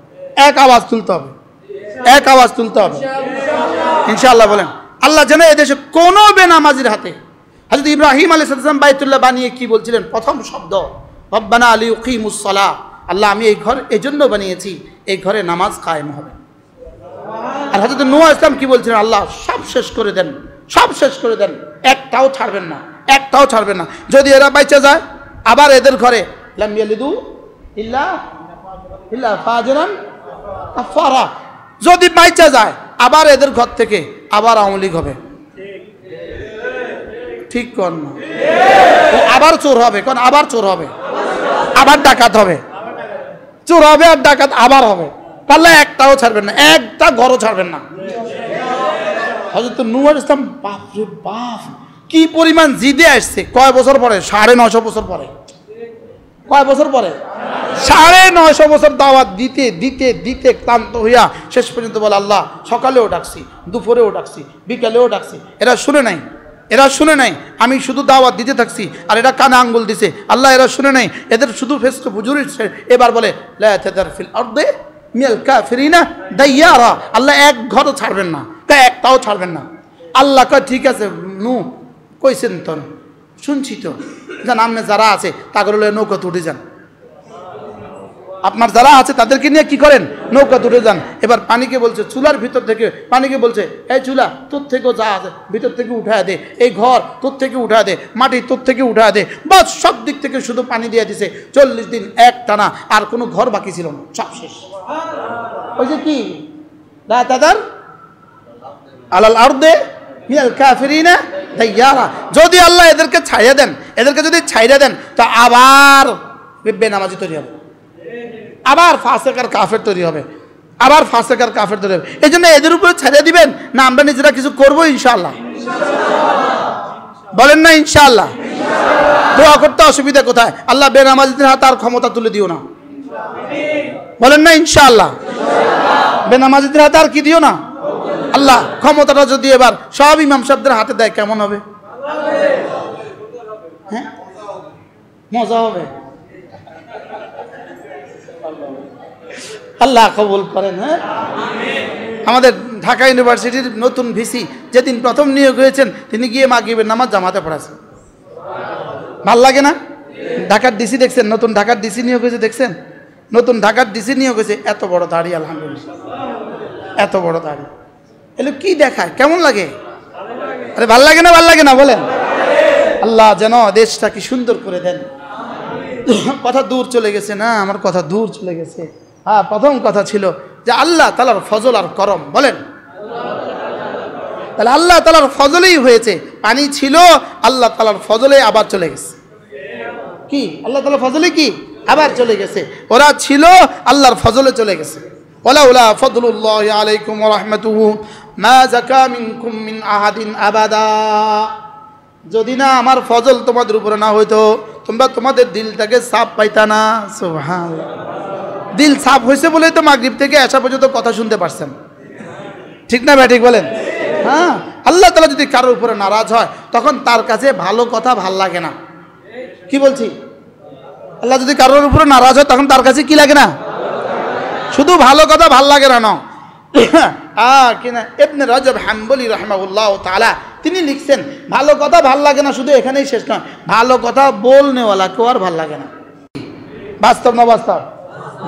এক আওয়াজ তুলতে হবে, ইনশাআল্লাহ। বলেন আল্লাহ যেন এদেশে কোনো বেনামাজির হাতে। হযরত ইব্রাহিম আলাইহিস সালাম বাইতুল্লাহ বানিয়ে কি বলছিলেন? প্রথম শব্দ রব্বানা লিইয়ুকিমুস সালাহ। আল্লাহ আমি এই ঘর এজন্য বানিয়েছি, এই ঘরে নামাজ কায়েম হবে। আর হযরত নূহ আলাইহিস সালাম কি বলছিলেন? আল্লাহ সব শেষ করে দেন, একটাও ছাড়বেন না। যদি এরা বাইচা যায়, আবার এদের ঘরে লাম ইয়ালিদু ইল্লা ফাজিরান কাফারা। যদি বাইচা যায়, আবার এদের ঘর থেকে আবার আওয়ামী লীগ হবে। ঠিক কর না? আবার চোর হবে, আবার ডাকাত হবে, চোর হবে আর ডাকাত আবার হবে। পারলে একটাও ছাড়বেন না, একটা ঘরও ছাড়বেন না। হযরত নূহ আলাইহিস সালাম বাপরে বাপ কি পরিমাণ জিদে আসছে। কয় বছর পরে? 950 বছর পরে। কয় বছর পরে? 950 বছর দাওয়াত দিতে ক্লান্ত হইয়া শেষ পর্যন্ত বলে আল্লাহ সকালেও ডাকছি, দুপুরেও ডাকছি, বিকালেও ডাকছি, এরা শুনে নাই। আমি শুধু দাওয়াত দিতে থাকছি আর এরা কানে আঙ্গুল দিছে। আল্লাহ এরা শুনে নাই, এদের শুধু ফেসকে বুঝুরি। এবার বলে লা তাদার ফিল আরদি মিনাল কাফিরিনা দাইয়ারা। আল্লাহ এক ঘরও ছাড়বেন না, একটাও ছাড়বেন না। আল্লাহ কয় ঠিক আছে নূহ কইছেন তো, শুনছি তো, জান আপনি যারা আছে তাগর নৌকা উঠে যান। আপনার যারা আছে তাদেরকে নিয়ে কি করেন, নৌকা তুলে যান। এবার পানিকে বলছে, চুলার ভিতর থেকে পানিকে বলছে, এই চুলা তোর থেকেও যা আছে ভিতর থেকে উঠায় দে, এই ঘর তোর থেকে উঠায় দে, মাটি তোর থেকে উঠায় দে, বাস সব দিক থেকে শুধু পানি দিয়ে দিছে। 40 দিন এক টানা, আর কোনো ঘর বাকি ছিল না, সব শেষ। ওই যে কি দাদার আলাল আরদে মিনাল কাফিরিনা দাইয়ারা, যদি আল্লাহ এদেরকে ছাইড়া দেন, এদেরকে যদি ছাইড়া দেন তো আবার বেনামাজি তৈরি হবে, আবার ফাসেকার কাফের তৈরি হবে, আবার ফাসেকার কাফের তৈরি হবে। এই জন্য এদের উপরে ছেড়ে দিবেন না আমরা নিজেরা কিছু করবো ইনশাআল্লাহ? বলেন না ইনশাআল্লাহ? দোয়া করতে অসুবিধা কোথায়? আল্লাহ বেনামাজিদের হাতে আর ক্ষমতা তুলে দিও না, বলেন না ইনশাআল্লাহ? বেনামাজিদের হাতে আর কি দিও না, আল্লাহ ক্ষমতাটা যদি এবার সব ইমাম সাহেবদের হাতে দেয় কেমন হবে? হ্যাঁ, মজা হবে। আল্লাহ কবুল করেন। হ্যাঁ, আমাদের ঢাকা ইউনিভার্সিটির নতুন ভিসি যেদিন প্রথম নিয়োগ হয়েছেন তিনি গিয়ে মাগরিবের নামাজ জামাতে পড়াছেন। ভাল লাগে না? ঢাকার ডিসি দেখছেন, নতুন ঢাকার ডিসি নিয়োগ হয়েছে দেখছেন? নতুন ঢাকার ডিসি নিয়োগ হয়েছে, এত বড় দাড়ি, আলহামদুলিল্লাহ এত বড় দাড়ি। এগুলো কি দেখায়, কেমন লাগে? আরে ভাল লাগে না, ভাল লাগে না বলেন? আল্লাহ যেন দেশটা কি সুন্দর করে দেন। কথা দূর চলে গেছে না, আমার কথা দূর চলে গেছে। হ্যাঁ, প্রথম কথা ছিল যে আল্লাহ তাআলার ফজল আর করম, বলেন। তাহলে আল্লাহ তাআলার ফজলেই হয়েছে, পানি ছিল আল্লাহ তাআলার ফজলে আবার চলে গেছে। কি আল্লাহ তাআলার ফজলে কি আবার চলে গেছে? ওরা ছিল আল্লাহর ফজলে চলে গেছে। ওয়ালাউলা ফদলুল্লাহি আলাইকুম ওয়া রাহমাতুহু মা যাকা মিনকুম মিন আহাদিন আবাদা, যদি না আমার ফজল তোমাদের উপরে না হইতো তোমরা তোমাদের দিলটাকে সাফ পাইতা না। সুবহানাল্লাহ, দিল সাফ হয়েছে বলে তো মাগরিব থেকে এশা পর্যন্ত কথা শুনতে পারছেন, ঠিক না ঠিক বলেন? হ্যাঁ, আল্লাহ তাআলা যদি কারোর উপরে নারাজ হয় তখন তার কাছে ভালো কথা ভাল লাগে না। কি বলছি? আল্লাহ যদি কারোর উপরে নারাজ হয় তখন তার কাছে কি লাগে না? শুধু ভালো কথা ভাল লাগে না। কিনা ইবনে রাজব হাম্বলি রাহিমাহুল্লাহ তাআলা তিনি লিখছেন, ভালো কথা ভাল লাগে না শুধু এখানেই শেষ নয়, ভালো কথা বলনেওয়ালা কেউ আর ভাল লাগে না। বাস্তব না বাস্তব?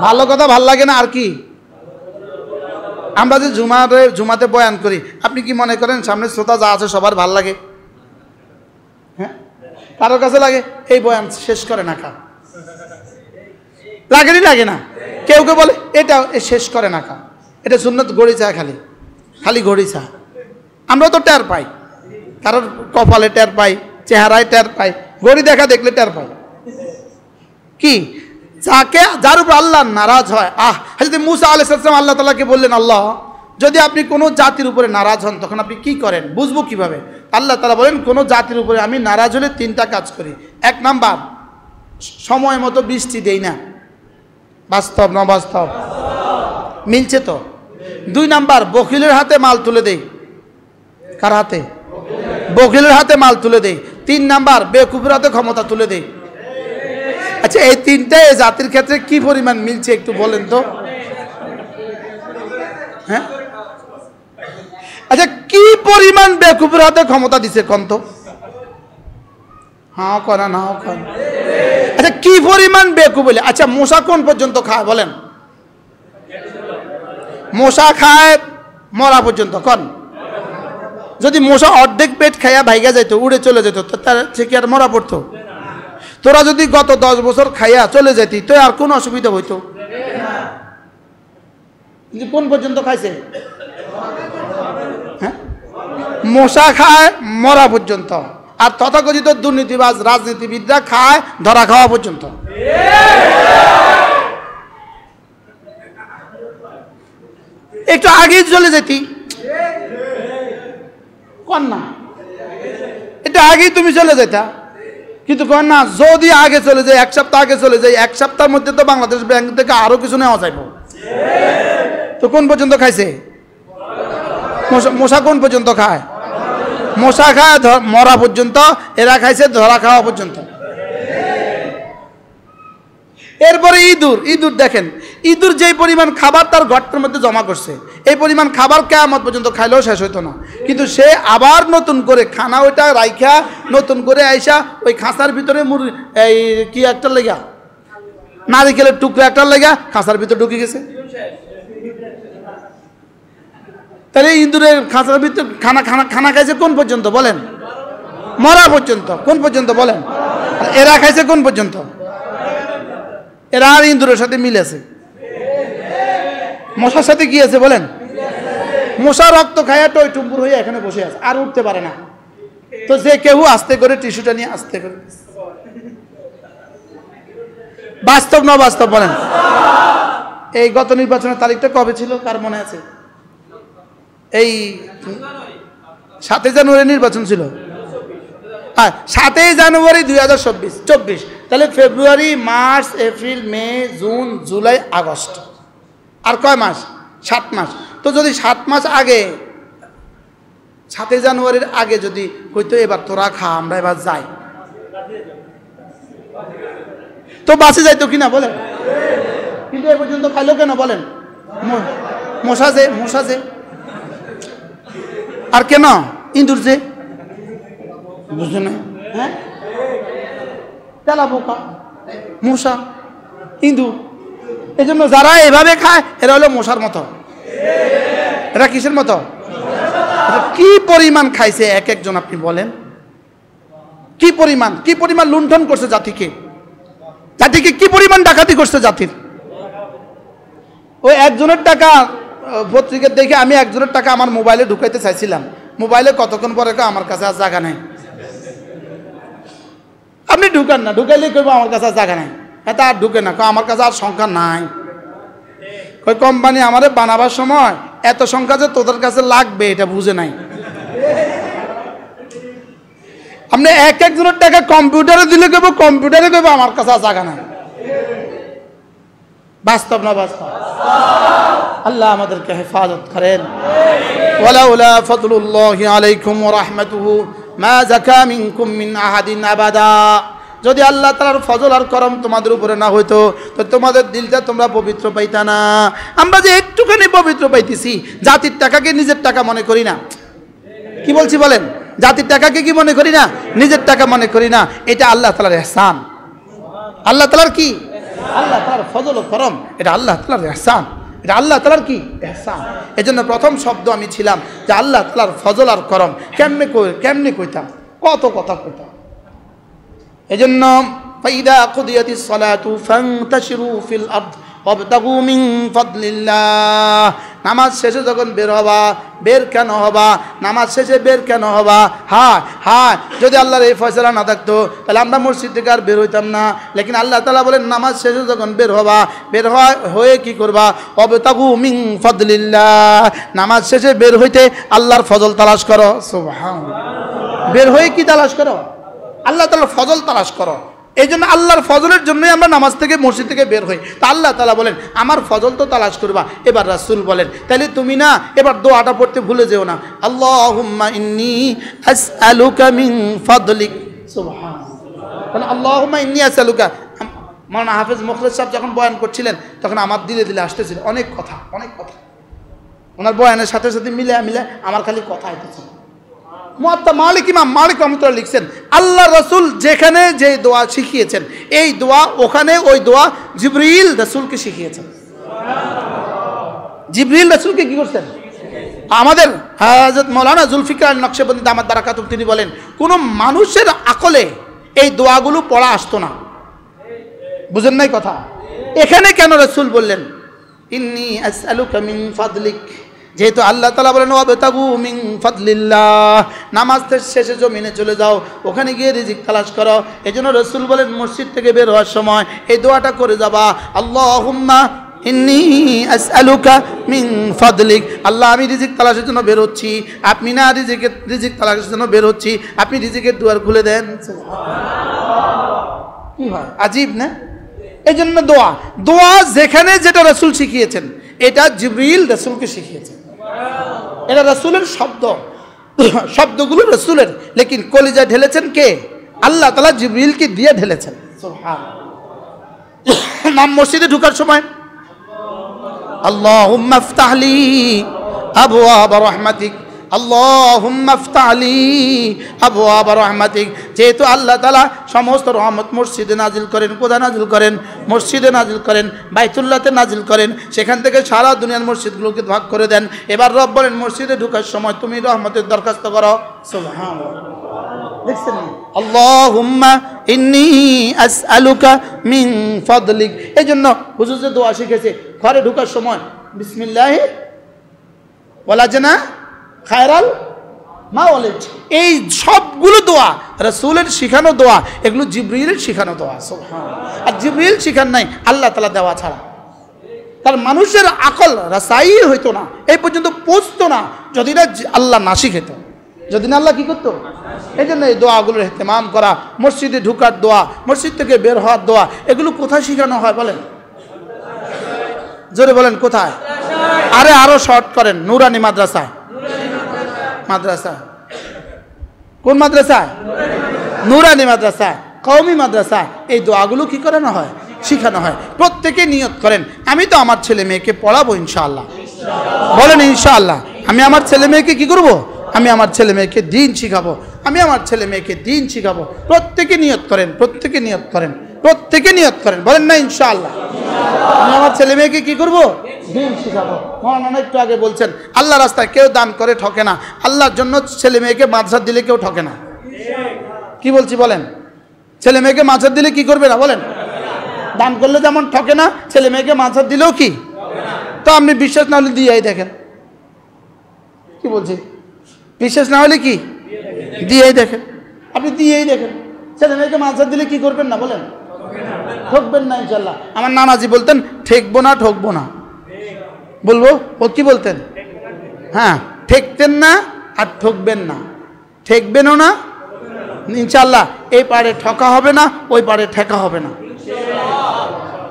ভালো কথা ভাল লাগে না। আর কি, আমরা যে জুমাতে বয়ান করি, আপনি কি মনে করেন সামনে শ্রোতা যা আছে সবার ভাল লাগে? হ্যাঁ, কারোর কাছে লাগে এই বয়ান শেষ করে না খা, লাগেনি লাগে না? কেউ কেউ বলে এটা শেষ করে না খা, এটা সুন্নত গড়ি চা, খালি খালি গড়ি চা। আমরা তো টের পাই, কারোর কপালে টের পাই, চেহারায় টের পাই, গড়ি দেখা দেখলে টের পাই। কি যার উপর আল্লাহ নারাজ হয়, হযরত মুসা আলাইহিস সালাম আল্লাহ তাআলাকে বললেন, আল্লাহ যদি আপনি কোনো জাতির উপরে নারাজ হন তখন আপনি কি করেন, বুঝবো কিভাবে? আল্লাহ তাআলা বলেন, কোনো জাতির উপরে আমি নারাজ হলে 3টা কাজ করি। 1 নাম্বার, সময় মতো বৃষ্টি দেই না। বাস্তব না বাস্তব? মিলছে তো? 2 নাম্বার, বখিলের হাতে মাল তুলে দেই। কার হাতে? বখিলের হাতে মাল তুলে দেই। 3 নাম্বার, বেকুফের হাতে ক্ষমতা তুলে দেই। আচ্ছা, এই 3টা জাতির ক্ষেত্রে কি পরিমাণ মিলছে একটু বলেন তো? হ্যাঁ, আচ্ছা কি পরিমাণ বেকুফের হাতে ক্ষমতা দিছে কোন তো? হ্যাঁ করা না কর। আচ্ছা কি পরিমাণ বেকুফ বলে? আচ্ছা মশা কোন পর্যন্ত খায় বলেন? মশা খায় মরা পর্যন্ত। কোন? যদি মশা অর্ধেক পেট খাইয়া ভাইগা যাইতো, উড়ে চলে যেত, তার সে কি আর মরা পড়তো? তোরা যদি গত 10 বছর খাইয়া চলে যেতি তো আর কোন অসুবিধা হইতো? কোন পর্যন্ত খাইছে? হ্যাঁ, মশা খায় মরা পর্যন্ত, আর তথাকথিত দুর্নীতিবাজ রাজনীতিবিদরা খায় ধরা খাওয়া পর্যন্ত। একটু আগে চলে যেতি, কন না একটু আগেই তুমি চলে যেতা, কিন্তু কন না যদি আগে চলে যায়, 1 সপ্তাহ আগে চলে যায়, 1 সপ্তাহের মধ্যে তো বাংলাদেশ ব্যাংক থেকে আরো কিছু নেওয়া যাইব। তো কোন পর্যন্ত খাইছে? মশা কোন পর্যন্ত খায়? মশা খায় মরা পর্যন্ত, এরা খাইছে ধরা খাওয়া পর্যন্ত। এরপরে ইঁদুর দেখেন, ইঁদুর যেই পরিমাণ খাবার তার গর্তের মধ্যে জমা করছে, এই পরিমাণ খাবার কিয়ামত পর্যন্ত খাইলেও শেষ হইতো না, কিন্তু সে আবার নতুন করে খানা ওইটা রাইখা নতুন করে আইসা ওই খাঁচার ভিতরে এই কি একটা লেগা নারিকেলের টুকরা একটা লেগা খাঁচার ভিতর ঢুকে গেছে। তাহলে ইন্দুরের খাঁচার ভিতর খানা খাইছে কোন পর্যন্ত বলেন? মরা পর্যন্ত। কোন পর্যন্ত বলেন? এরা খাইছে কোন পর্যন্ত? এরা আর ইন্দুরের সাথে মিলেছে। মশার সাথে কি আছে বলেন? মশা রক্ত খাইয়া টই টুম্বুর হয়ে এখানে বসে আছে, আর উঠতে পারে না। তো যে কেউ আস্তে করে টিস্যুটা নিয়ে আস্তে করে, বাস্তব না বাস্তব বলেন? এই গত নির্বাচনের তারিখটা কবে ছিল কার মনে আছে? এই 7 জানুয়ারি নির্বাচন ছিল। হ্যাঁ, 7 জানুয়ারি 2024। তাহলে ফেব্রুয়ারি, মার্চ, এপ্রিল, মে, জুন, জুলাই, আগস্ট, আর কয় মাস? 7 মাস। তো যদি 7 মাস আগে, 7 জানুয়ারির আগে যদি হইতো এবার তোরা খা, আমরা এবার যাই, তো বাসে যাইতো কিনা বলেন? কিন্তু এ পর্যন্ত খাইলো কেন বলেন? মশা যে আর কেন ইন্দুর যে বুঝে না। হ্যাঁ, তেলা পোকা, মশা, ইন্দুর, এই জন্য যারা এভাবে খায় এরা হলো মশার মতো। এরা কিসের মতো? কি পরিমাণ খাইছে এক একজন আপনি বলেন? কি পরিমাণ লুণ্ঠন করছে জাতিকে কি পরিমাণ ডাকাতি করছে জাতির। ওই একজনের টাকা পত্রিকা দেখে আমি একজনের টাকা আমার মোবাইলে ঢুকাইতে চাইছিলাম, মোবাইলে কতক্ষণ পরে আমার কাছে আর জায়গা নেই। আপনি ঢুকান না, ঢুকাইলে করবো আমার কাছে আর জায়গা নেই, এটা আর ঢুকে না, আমার কাছে আর সংখ্যা নাই। ওই কোম্পানি আমারে বানাবার সময় এত সংখ্যা যে তোদের কাছে লাগবে এটা বুঝে নাই। আপনি এক একজনের টাকা কম্পিউটারে দিলে কেবো, কম্পিউটারে কেবো আমার কাছে আর জায়গা নাই। বাস্তব না বাস্তব? আল্লাহ আমাদেরকে হেফাজত করেন। ওয়ালাউলা ফাদলুল্লাহি আলাইকুম ওয়া রাহমাতুহু মা যাকা মিনকুম মিন আহাদিন আবাদা। যদি আল্লাহ তাআলার ফজল আর করম তোমাদের উপরে না হইতো তো তোমাদের দিলটা তোমরা পবিত্র পাইতা না। আমরা যে একটুখানি পবিত্র পাইতেছি, জাতির টাকাকে নিজের টাকা মনে করি না। কি বলছি বলেন? জাতির টাকাকে কি মনে করি না? নিজের টাকা মনে করি না। এটা আল্লাহ তাআলার ইহসান। আল্লাহ তাআলার কি? আল্লাহ তাআলার ফজল ও করম, এটা আল্লাহ তাআলার ইহসান। এটা আল্লাহ তাআলার কি? ইহসান। এজন্য প্রথম শব্দ আমি ছিলাম যে আল্লাহ তাআলার ফজল আর করম কেমনে কইতাম, কত কথা কইতাম। এজন্য ফাইদা কুদিয়াতিস সালাতু ফান্তাশিরু ফিল আরদ ওয়াবতাগু মিন ফাদলিল্লাহ। নামাজ শেষে যখন বের হবা, বের কেন হবা? নামাজ শেষে বের কেন হবা? হ্যাঁ, যদি আল্লাহর এই ফয়সালা না থাকতো তাহলে আমরা মসজিদ থেকে আর বের হইতাম না। লেকিন আল্লাহ তাআলা বলেন নামাজ শেষে যখন বের হবা, বের হয়ে কি করবা? ওয়াবতাগু মিন ফাদলিল্লাহ। নামাজ শেষে বের হইতে আল্লাহর ফজল তালাশ করো। সুবহানাল্লাহ। বের হয়ে কি তালাশ করো? আল্লাহ তাআলার ফজল তালাশ করো। এই জন্য আল্লাহর ফজলের জন্যই আমরা নামাজ থেকে, মসজিদ থেকে বের হই। তা আল্লাহ তাআলা বলেন আমার ফজল তো তালাশ করবা। এবার রাসূল বলেন তাহলে তুমি না এবার দোয়াটা পড়তে ভুলে যেও না, আল্লাহুম্মা ইন্নী আসআলুকা মিন ফাদলিক। সুবহানাল্লাহ। আল্লাহুম্মা ইন্নী আসআলুকা। মাওলানা হাফেজ মুখলেস সাহেব যখন বয়ান করছিলেন তখন আমার দিলে আসতেছিল অনেক কথা। ওনার বয়ানের সাথে সাথে মিলে আমার খালি কথা আইতেছে। মুয়াত্তা মালিক, ইমাম মালিক রাহমাতুল্লাহ লিখছেন আল্লাহ রাসূল যেখানে যে দোয়া শিখিয়েছেন, এই দোয়া ওখানে ওই দোয়া জিবরিল রাসূলকে শিখিয়েছেন। জিবরিল রাসূলকে কি করছেন? আমাদের হযরত মাওলানা জুলফিকার নকশবন্দি দামাত বারাকাতুহু তিনি বলেন কোন মানুষের আকলে এই দোয়াগুলো পড়া আসতো না। বুঝেন নাই কথা? এখানে কেন রাসূল বললেন ইন্নী আসআলুকা মিন ফাদলিক? যেহেতু আল্লাহ তাআলা বলেন ওয়াবতাগু মিন ফাদলিল্লাহ, নামাজ শেষে জমিনে চলে যাও, ওখানে গিয়ে রিজিক তালাশ করো। এজন্য রাসূল বলেন মসজিদ থেকে বের হওয়ার সময় এই দোয়াটা করে যাবা, আল্লাহুম্মা ইন্নী আসআলুকা মিন ফাদলিক। আল্লাহ আমি রিজিক তালাশের জন্য বের হচ্ছি, আপনি না রিজিক তালাশের জন্য বের হচ্ছি, আপনি রিজিকের দুয়ার খুলে দেন। কি হয় আজীব না? এই জন্য দোয়া যেখানে যেটা রাসূল শিখিয়েছেন এটা জিবরিল রাসূলকে শিখিয়েছেন। এটা রাসূলের শব্দগুলো রাসূলের, লেকিন কলিজা ঢেলেছেন কে? আল্লাহ তাআলা জিবরিলকে দিয়ে ঢেলেছেন। সুবহানাল্লাহ। নাম মসজিদে ঢোকার সময় আল্লাহুম্মা ইফতাহলি আবওয়াব রাহমাতিক, আল্লাহুম্মা ইফতাহ লি আবওয়াব রাহমাতিক। যেহেতু আল্লাহ তাআলা সমস্ত রহমত মসজিদে নাজিল করেন, কোথায় নাজিল করেন? মসজিদে নাজিল করেন, বাইতুল্লাহতে নাজিল করেন, সেখান থেকে সারা দুনিয়ার মসজিদগুলোকে ভাগ করে দেন। এবার রব বলেন মসজিদে ঢোকার সময় তুমি রহমতের দরখাস্ত করো। সুবহানাল্লাহ, দেখছেন? আল্লাহুম্মা ইন্নী আসআলুকা মিন ফাদলিক। এই জন্য হুজুর যে দোয়া শিখেছে ঘরে ঢোকার সময় বিসমিল্লাহ বলা যে না খায়রাল মা ওয়ালিদ, এই সবগুলো দোয়া রাসূলের শিখানো দোয়া, এগুলো জিবরিলের শিখানো দোয়া। সুবহানাল্লাহ। আর জিবরিল শিখান নাই আল্লাহ তাআলা দেওয়া ছাড়া। তার মানুষের আকল রাসাই হইতো না, এই পর্যন্ত পৌঁছতো না যদি না আল্লাহ না শিখেত, যদি না আল্লাহ কি করতো। এই জন্য এই দোয়াগুলোর ইহতেমাম করা, মসজিদে ঢুকার দোয়া, মসজিদ থেকে বের হওয়ার দোয়া, এগুলো কোথায় শিখানো হয় বলেন? জোরে বলেন কোথায়? আরে আরো শর্ট করেন, নুরানি মাদ্রাসায়। মাদ্রাসা কোন মাদ্রাসায়? নুরানি মাদ্রাসায়, কওমি মাদ্রাসায় এই দোয়াগুলো কি করানো হয়? শিখানো হয়। প্রত্যেকে নিয়ত করেন আমি তো আমার ছেলে মেয়েকে পড়াবো ইনশাআল্লাহ। বলেন ইনশাআল্লাহ। আমি আমার ছেলে মেয়েকে কি করব? আমি আমার ছেলে মেয়েকে দিন শিখাবো, আমি আমার ছেলে মেয়েকে দিন শিখাবো। প্রত্যেকে নিয়ত করেন, প্রত্যেকে নিয়ত করেন, প্রত্যেকে নিয়ত করেন, বলেন না ইনশাআল্লাহ। আমি আমার ছেলে মেয়েকে কি করব? দিন শিখাবো। মহান একটু আগে বলছেন আল্লাহ রাস্তায় কেউ দান করে ঠকে না, আল্লাহর জন্য ছেলে মেয়েকে মাদ্রাসা দিলে কেউ ঠকে না। কি বলছি বলেন? ছেলে মেয়েকে মাদ্রাসা দিলে কি করবে না বলেন? দান করলে যেমন ঠকে না, ছেলে মেয়েকে মাদ্রাসা দিলেও কি। তো আপনি বিশ্বাস না হলে দিয়েই দেখেন। কি বলছি? বিশ্বাস না হলে কি দিয়েই দেখেন, আপনি দিয়েই দেখেন। ছেলে মেয়েকে মাদ্রাসা দিলে কি করবেন না বলেন? ঠকবেন না ইনশাল্লাহ। আমার নানাজি বলতেন ঠেকবো না, ঠকবো না। বলবো ও কি বলতেন? হ্যাঁ, ঠেকতেন না আর ঠকবেন না, ঠেকবেনও না ইনশাল্লাহ। এই পারে ঠকা হবে না, ওই পারে ঠেকা হবে না।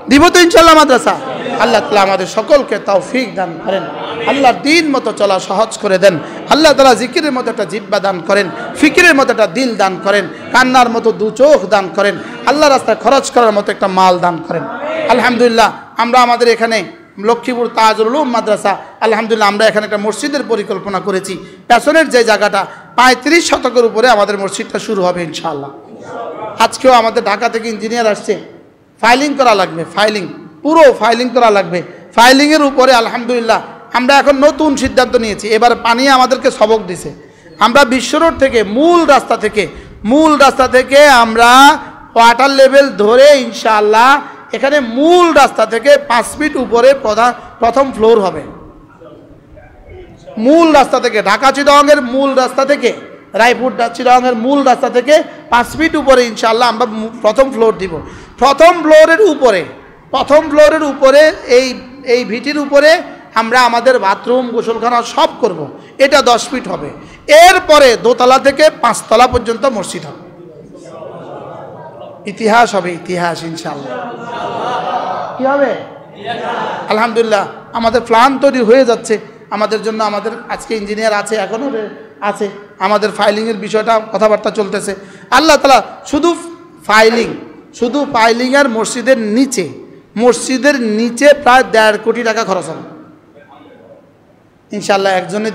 দিব তো ইনশাল্লাহ মাদ্রাসা। আল্লাহ তাআলা আমাদের সকলকে তৌফিক দান করেন, আল্লাহর দিন মতো চলা সহজ করে দেন। আল্লাহ তাআলা জিকিরের মতো একটা জিহ্বা দান করেন, ফিকিরের মতো একটা দিল দান করেন, কান্নার মতো দু চোখ দান করেন, আল্লাহ রাস্তায় খরচ করার মতো একটা মাল দান করেন। আলহামদুলিল্লাহ আমরা আমাদের এখানে লক্ষ্মীপুর তাজুল উলুম মাদ্রাসা, আলহামদুলিল্লাহ আমরা এখানে একটা মসজিদের পরিকল্পনা করেছি। পেছনের যে জায়গাটা 35 শতকের উপরে আমাদের মসজিদটা শুরু হবে ইনশাআল্লাহ। আজকেও আমাদের ঢাকা থেকে ইঞ্জিনিয়ার আসছে, ফাইলিং করা লাগবে, ফাইলিং পুরো ফাইলিং করা লাগবে। ফাইলিংয়ের উপরে আলহামদুলিল্লাহ আমরা এখন নতুন সিদ্ধান্ত নিয়েছি। এবার পানি আমাদেরকে সবক দিছে। আমরা বিশ্ব রোড থেকে মূল রাস্তা থেকে আমরা ওয়াটার লেভেল ধরে ইনশাআল্লাহ এখানে মূল রাস্তা থেকে 5 ফিট উপরে প্রথম ফ্লোর হবে। মূল রাস্তা থেকে ঢাকা চিটাগংয়ের মূল রাস্তা থেকে, রায়পুর চিটাগংয়ের মূল রাস্তা থেকে 5 ফিট উপরে ইনশাআল্লাহ আমরা প্রথম ফ্লোর দিব। প্রথম ফ্লোরের উপরে এই ভিটির উপরে আমরা আমাদের বাথরুম গোসলখানা সব করব। এটা 10 ফিট হবে। এরপরে দোতলা থেকে 5 তলা পর্যন্ত মসজিদ হবে। ইতিহাস হবে, ইতিহাস ইনশাআল্লাহ। কি হবে? আলহামদুলিল্লাহ আমাদের প্ল্যান তৈরি হয়ে যাচ্ছে আমাদের জন্য। আমাদের আজকে ইঞ্জিনিয়ার আছে, এখনও আছে, আমাদের ফাইলিংয়ের বিষয়টা কথাবার্তা চলতেছে। আল্লাহ তাআলা শুধু ফাইলিং আর মসজিদের নিচে প্রায় 1.5 কোটি টাকা খরচ হবে ইনশাআল্লাহ। একজনে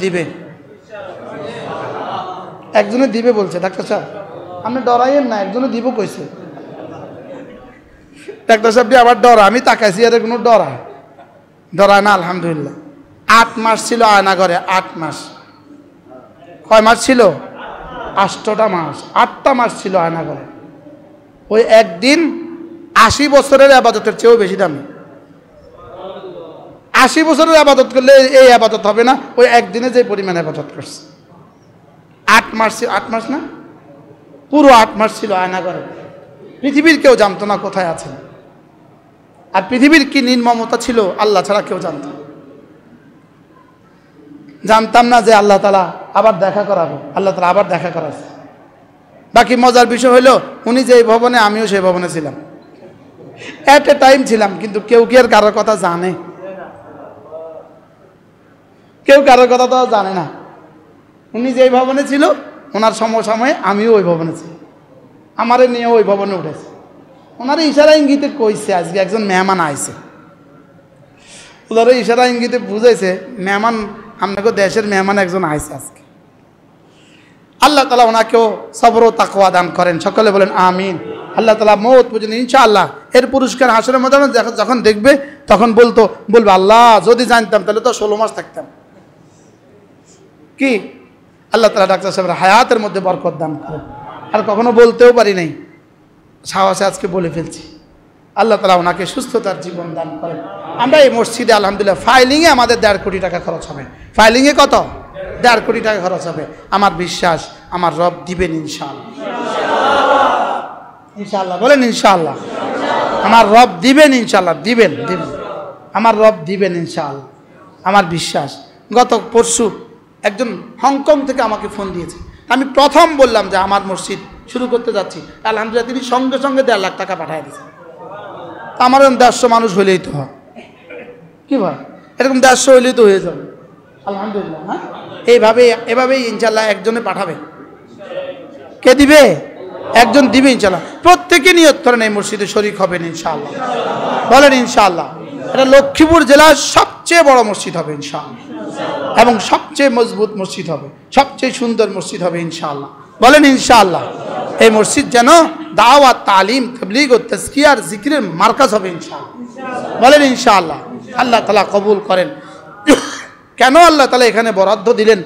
দিবে বলছে ডাক্তার সাহেব, আপনি ডরাইয়েন না, একজনে দিব কইছে ডাক্তার সাহেব। আবার ডরা, আমি তাকাইছি আর কোনো ডরায় না আলহামদুলিল্লাহ। 8 মাস ছিল আয়না ঘরে, 8 মাস। কয় মাস ছিল? 8টা মাস, 8টা মাস ছিল আয়না ঘরে। ওই একদিন 80 বছরের আবাদতের চেয়েও বেশি দামি। 80 বছরের আবাদত করলে এই আবাদত হবে না, ওই একদিনে যে পরিমাণ আবাদত করছে। 8 মাস না, পুরো 8 মাস ছিল আয়না ঘরে। পৃথিবীর কেউ জানতো না কোথায় আছেন। আর পৃথিবীর কি নির্মমতা ছিল আল্লাহ ছাড়া কেউ জানতাম না যে আল্লাহ তাআলা আবার দেখা করাবো। আল্লাহ তাআলা আবার দেখা করাছে। বাকি মজার বিষয় হলো উনি যে ভবনে, আমিও সেই ভবনে ছিলাম, এট এ টাইম ছিলাম। কিন্তু কেউ কি আর কারোর কথা জানে? কেউ কারোর কথা তো জানে না। উনি যেই ভবনে ছিল ওনার সময়ে আমিও ওই ভবনে ছিলাম, আমারে নিয়ে ওই ভবনে উঠেছে। ওনারা ইশারা ইঙ্গিতে কইছে আজকে একজন মেহমান আইছে। ওনারা ইশারা ইঙ্গিতে বুঝাইছে মেহমান, আপনাকে দেশের মেহমান একজন আইছে আজকে। আল্লাহ তাআলা ওনাকেও সবর ও তাকওয়া দান করেন, সকলে বলেন আমিন। আল্লাহ তাআলা মওত পর্যন্ত ইনশাআল্লাহ এর পুরস্কার হাসরের ময়দানে যখন দেখবে তখন বলবে আল্লাহ যদি জানতাম তাহলে তো 16 মাস থাকতাম। কি আল্লাহ তাআলা ডাক্তার সাহেবের হায়াতের মধ্যে বরকত দান করেন। আর কখনো বলতেও পারি নাই, সাহসে আজকে বলে ফেলছি। আল্লাহ তাআলা ওনাকে সুস্থতার জীবন দান করেন। আমরা এই মসজিদে আলহামদুলিল্লাহ ফাইলিংয়ে আমাদের 1.5 কোটি টাকা খরচ হবে। ফাইলিংয়ে কত? 1.5 কোটি টাকা খরচ হবে। আমার বিশ্বাস আমার রব দিবেন ইনশাআল্লাহ। ইনশাআল্লাহ বলেন ইনশাআল্লাহ। আমার রব দিবেন ইনশাআল্লাহ, দিবেন আমার রব দিবেন ইনশাআল্লাহ, আমার বিশ্বাস। গত পরশু একজন হংকং থেকে আমাকে ফোন দিয়েছে। আমি প্রথম বললাম যে আমার মসজিদ শুরু করতে যাচ্ছি, আলহামদুলিল্লাহ তিনি সঙ্গে সঙ্গে 1.5 লাখ টাকা পাঠিয়ে দিয়েছেন। আমার 150 মানুষ হইলেই তো হয়, কি ভাই এরকম 150 হইলেই তো হয়ে যাবে আলহামদুলিল্লাহ। হ্যাঁ এভাবেই ইনশাআল্লাহ একজনে পাঠাবে। কে দিবে? একজন দিবে ইনশাআল্লাহ। প্রত্যেকে নিয়ত করেন এই মসজিদে শরীক হবেন ইনশাআল্লাহ, বলেন ইনশাআল্লাহ। এটা লক্ষ্মীপুর জেলার সবচেয়ে বড় মসজিদ হবে ইনশাআল্লাহ, এবং সবচেয়ে মজবুত মসজিদ হবে, সবচেয়ে সুন্দর মসজিদ হবে ইনশাআল্লাহ, বলেন ইনশাআল্লাহ। এই মসজিদ যেন দাওয়াত, তালিম, তাবলীগ ও তাজকিয়ার জিকিরের মার্কাজ হবে ইনশাআল্লাহ, বলেন ইনশাআল্লাহ। আল্লাহ তাআলা কবুল করেন। কেন আল্লাহ তাআলা এখানে বরাদ্দ দিলেন?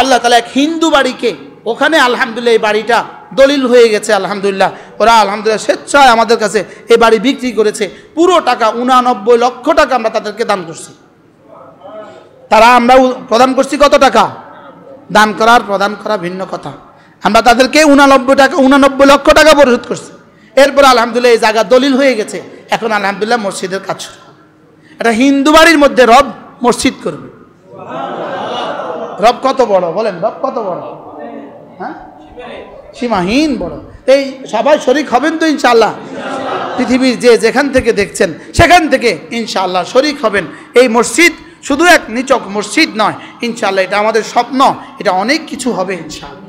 আল্লাহ তাআলা এক হিন্দু বাড়িকে ওখানে আলহামদুলিল্লাহ এই বাড়িটা দলিল হয়ে গেছে আলহামদুলিল্লাহ, ওরা আলহামদুলিল্লাহ স্বেচ্ছায় আমাদের কাছে এই বাড়ি বিক্রি করেছে। পুরো টাকা 89 লক্ষ টাকা আমরা তাদেরকে দান করছি। আমরা প্রদান করছি কত টাকা? দান করার প্রদান করা ভিন্ন কথা। আমরা তাদেরকে 89 লক্ষ টাকা পরিশোধ করছি। এরপর আলহামদুলিল্লাহ এই জায়গা দলিল হয়ে গেছে। এখন আলহামদুলিল্লাহ মসজিদের কাজ শুরু। এটা হিন্দু বাড়ির মধ্যে রব মসজিদ করবে। রব কত বড় বলেন, রব কত বড়? হ্যাঁ, সীমাহীন বড়। এই সবাই শরীক হবেন তো ইনশাআল্লাহ? পৃথিবীর যেখান থেকে দেখছেন সেখান থেকে ইনশাআল্লাহ শরীক হবেন। এই মসজিদ শুধু এক নিচক মসজিদ নয় ইনশাআল্লাহ, এটা আমাদের স্বপ্ন, এটা অনেক কিছু হবে ইনশাআল্লাহ।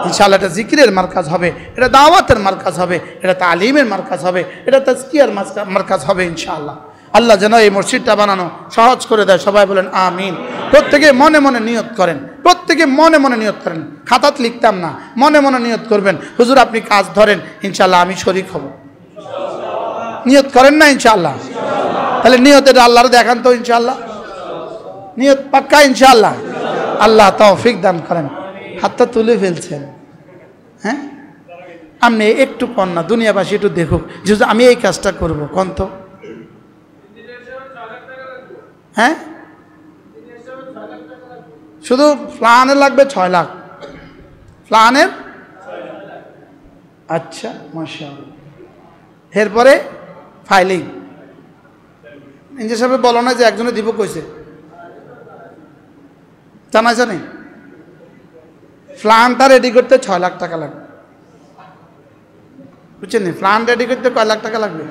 ইনশাআল্লাহ এটা জিকিরের মার্কাজ হবে, এটা দাওয়াতের মার্কাজ হবে, এটা তালিমের মার্কাজ হবে, এটা তাজকিয়ার মার্কাজ হবে ইনশাআল্লাহ। আল্লাহ যেন এই মসজিদটা বানানো সহজ করে দেয়, সবাই বলেন আমিন। প্রত্যেকে মনে মনে নিয়ত করেন, প্রত্যেকে মনে মনে নিয়ত করেন। খাতাত লিখতাম না, মনে মনে নিয়ত করবেন। হুজুর আপনি কাজ ধরেন, ইনশাআল্লাহ আমি শরীক হব। নিয়ত করেন না ইনশাআল্লাহ? তাহলে নিয়তের আল্লাহর দেখান তো ইনশাআল্লাহ। নিয়ত পাক্কা ইনশাআল্লাহ। আল্লাহ তৌফিক দান করেন। হাতটা তুলে ফেলছেন, হ্যাঁ? আপনি একটু কন না, দুনিয়াবাসী একটু দেখুক যে আমি এই কাজটা করব, কন তো। হ্যাঁ, শুধু প্ল্যানের লাগবে 6 লাখ। প্ল্যানের? আচ্ছা মাশাআল্লাহ। এরপরে ফাইলিং। ইঞ্জিনিয়ার সাহেব বলো না যে একজনে দিব কইছে, জানা জানি প্ল্যানটা রেডি করতে 6 লাখ টাকা লাগবে, বুঝছেন? প্ল্যান রেডি করতে কয় লাখ টাকা লাগবে?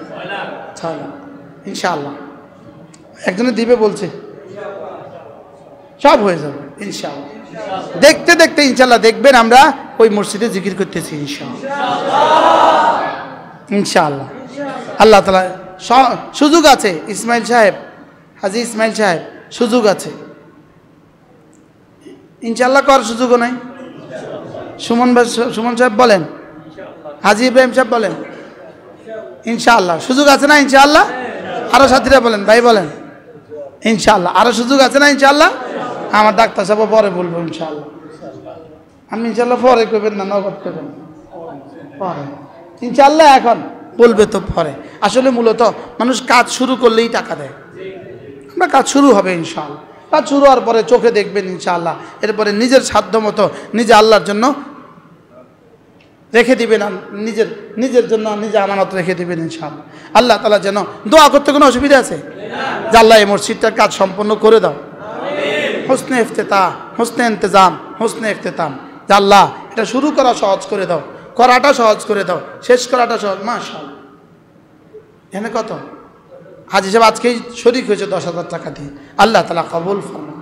6 লাখ ইনশাআল্লাহ। একজনে দিবে বলছে, সব হয়ে যাবে ইনশাআল্লাহ। দেখতে দেখতে ইনশাআল্লাহ দেখবেন আমরা ওই মসজিদে জিকির করতেছি ইনশাআল্লাহ। ইনশাআল্লাহ আল্লাহ তাআলা সুযোগ আছে। ইসমাইল সাহেব, হাজী ইসমাইল সাহেব, সুযোগ আছে ইনশাআল্লাহ। করার সুযোগও নাই। সুমন সাহেব বলেন, হাজী ইব্রাহিম সাহেব বলেন, ইনশাআল্লাহ সুযোগ আছে না ইনশাআল্লাহ? আরো সাথীরা বলেন, ভাই বলেন ইনশাআল্লাহ আরো সুযোগ আছে না ইনশাআল্লাহ? আমার ডাক্তার সাহেব পরে বলবো ইনশাআল্লাহ। আমি ইনশাআল্লাহ পরে করবেন না, নগদ করবেন পরে ইনশাআল্লাহ। এখন বলবে তো পরে। আসলে মূলত মানুষ কাজ শুরু করলেই টাকা দেয়। আমরা কাজ শুরু হবে ইনশাআল্লাহ। কাজ শুরু হওয়ার পরে চোখে দেখবেন ইনশাআল্লাহ। এরপরে নিজের সাধ্য মতো নিজে আল্লাহর জন্য রেখে দিবেন, নিজের জন্য নিজে আমানত রেখে দিবেন ইনশাআল্লাহ। আল্লাহ তাআলা যেন, দোয়া করতে কোনো অসুবিধা আছে? যে আল্লাহ এই মসজিদটার কাজ সম্পন্ন করে দাও। হোসনে ইফতেতাহ, হোসনে ইন্তজাম, হোসনে ইফতেতাম। যে আল্লাহ এটা শুরু করা সহজ করে দাও, করাটা সহজ করে দাও, শেষ করাটা সহজ। মাশাআল্লাহ। এখানে কত হাজী সাহেব আজকেই শরীক হয়েছে 10,000 টাকা দিয়ে। আল্লাহ তাআলা কবুল ফরমান।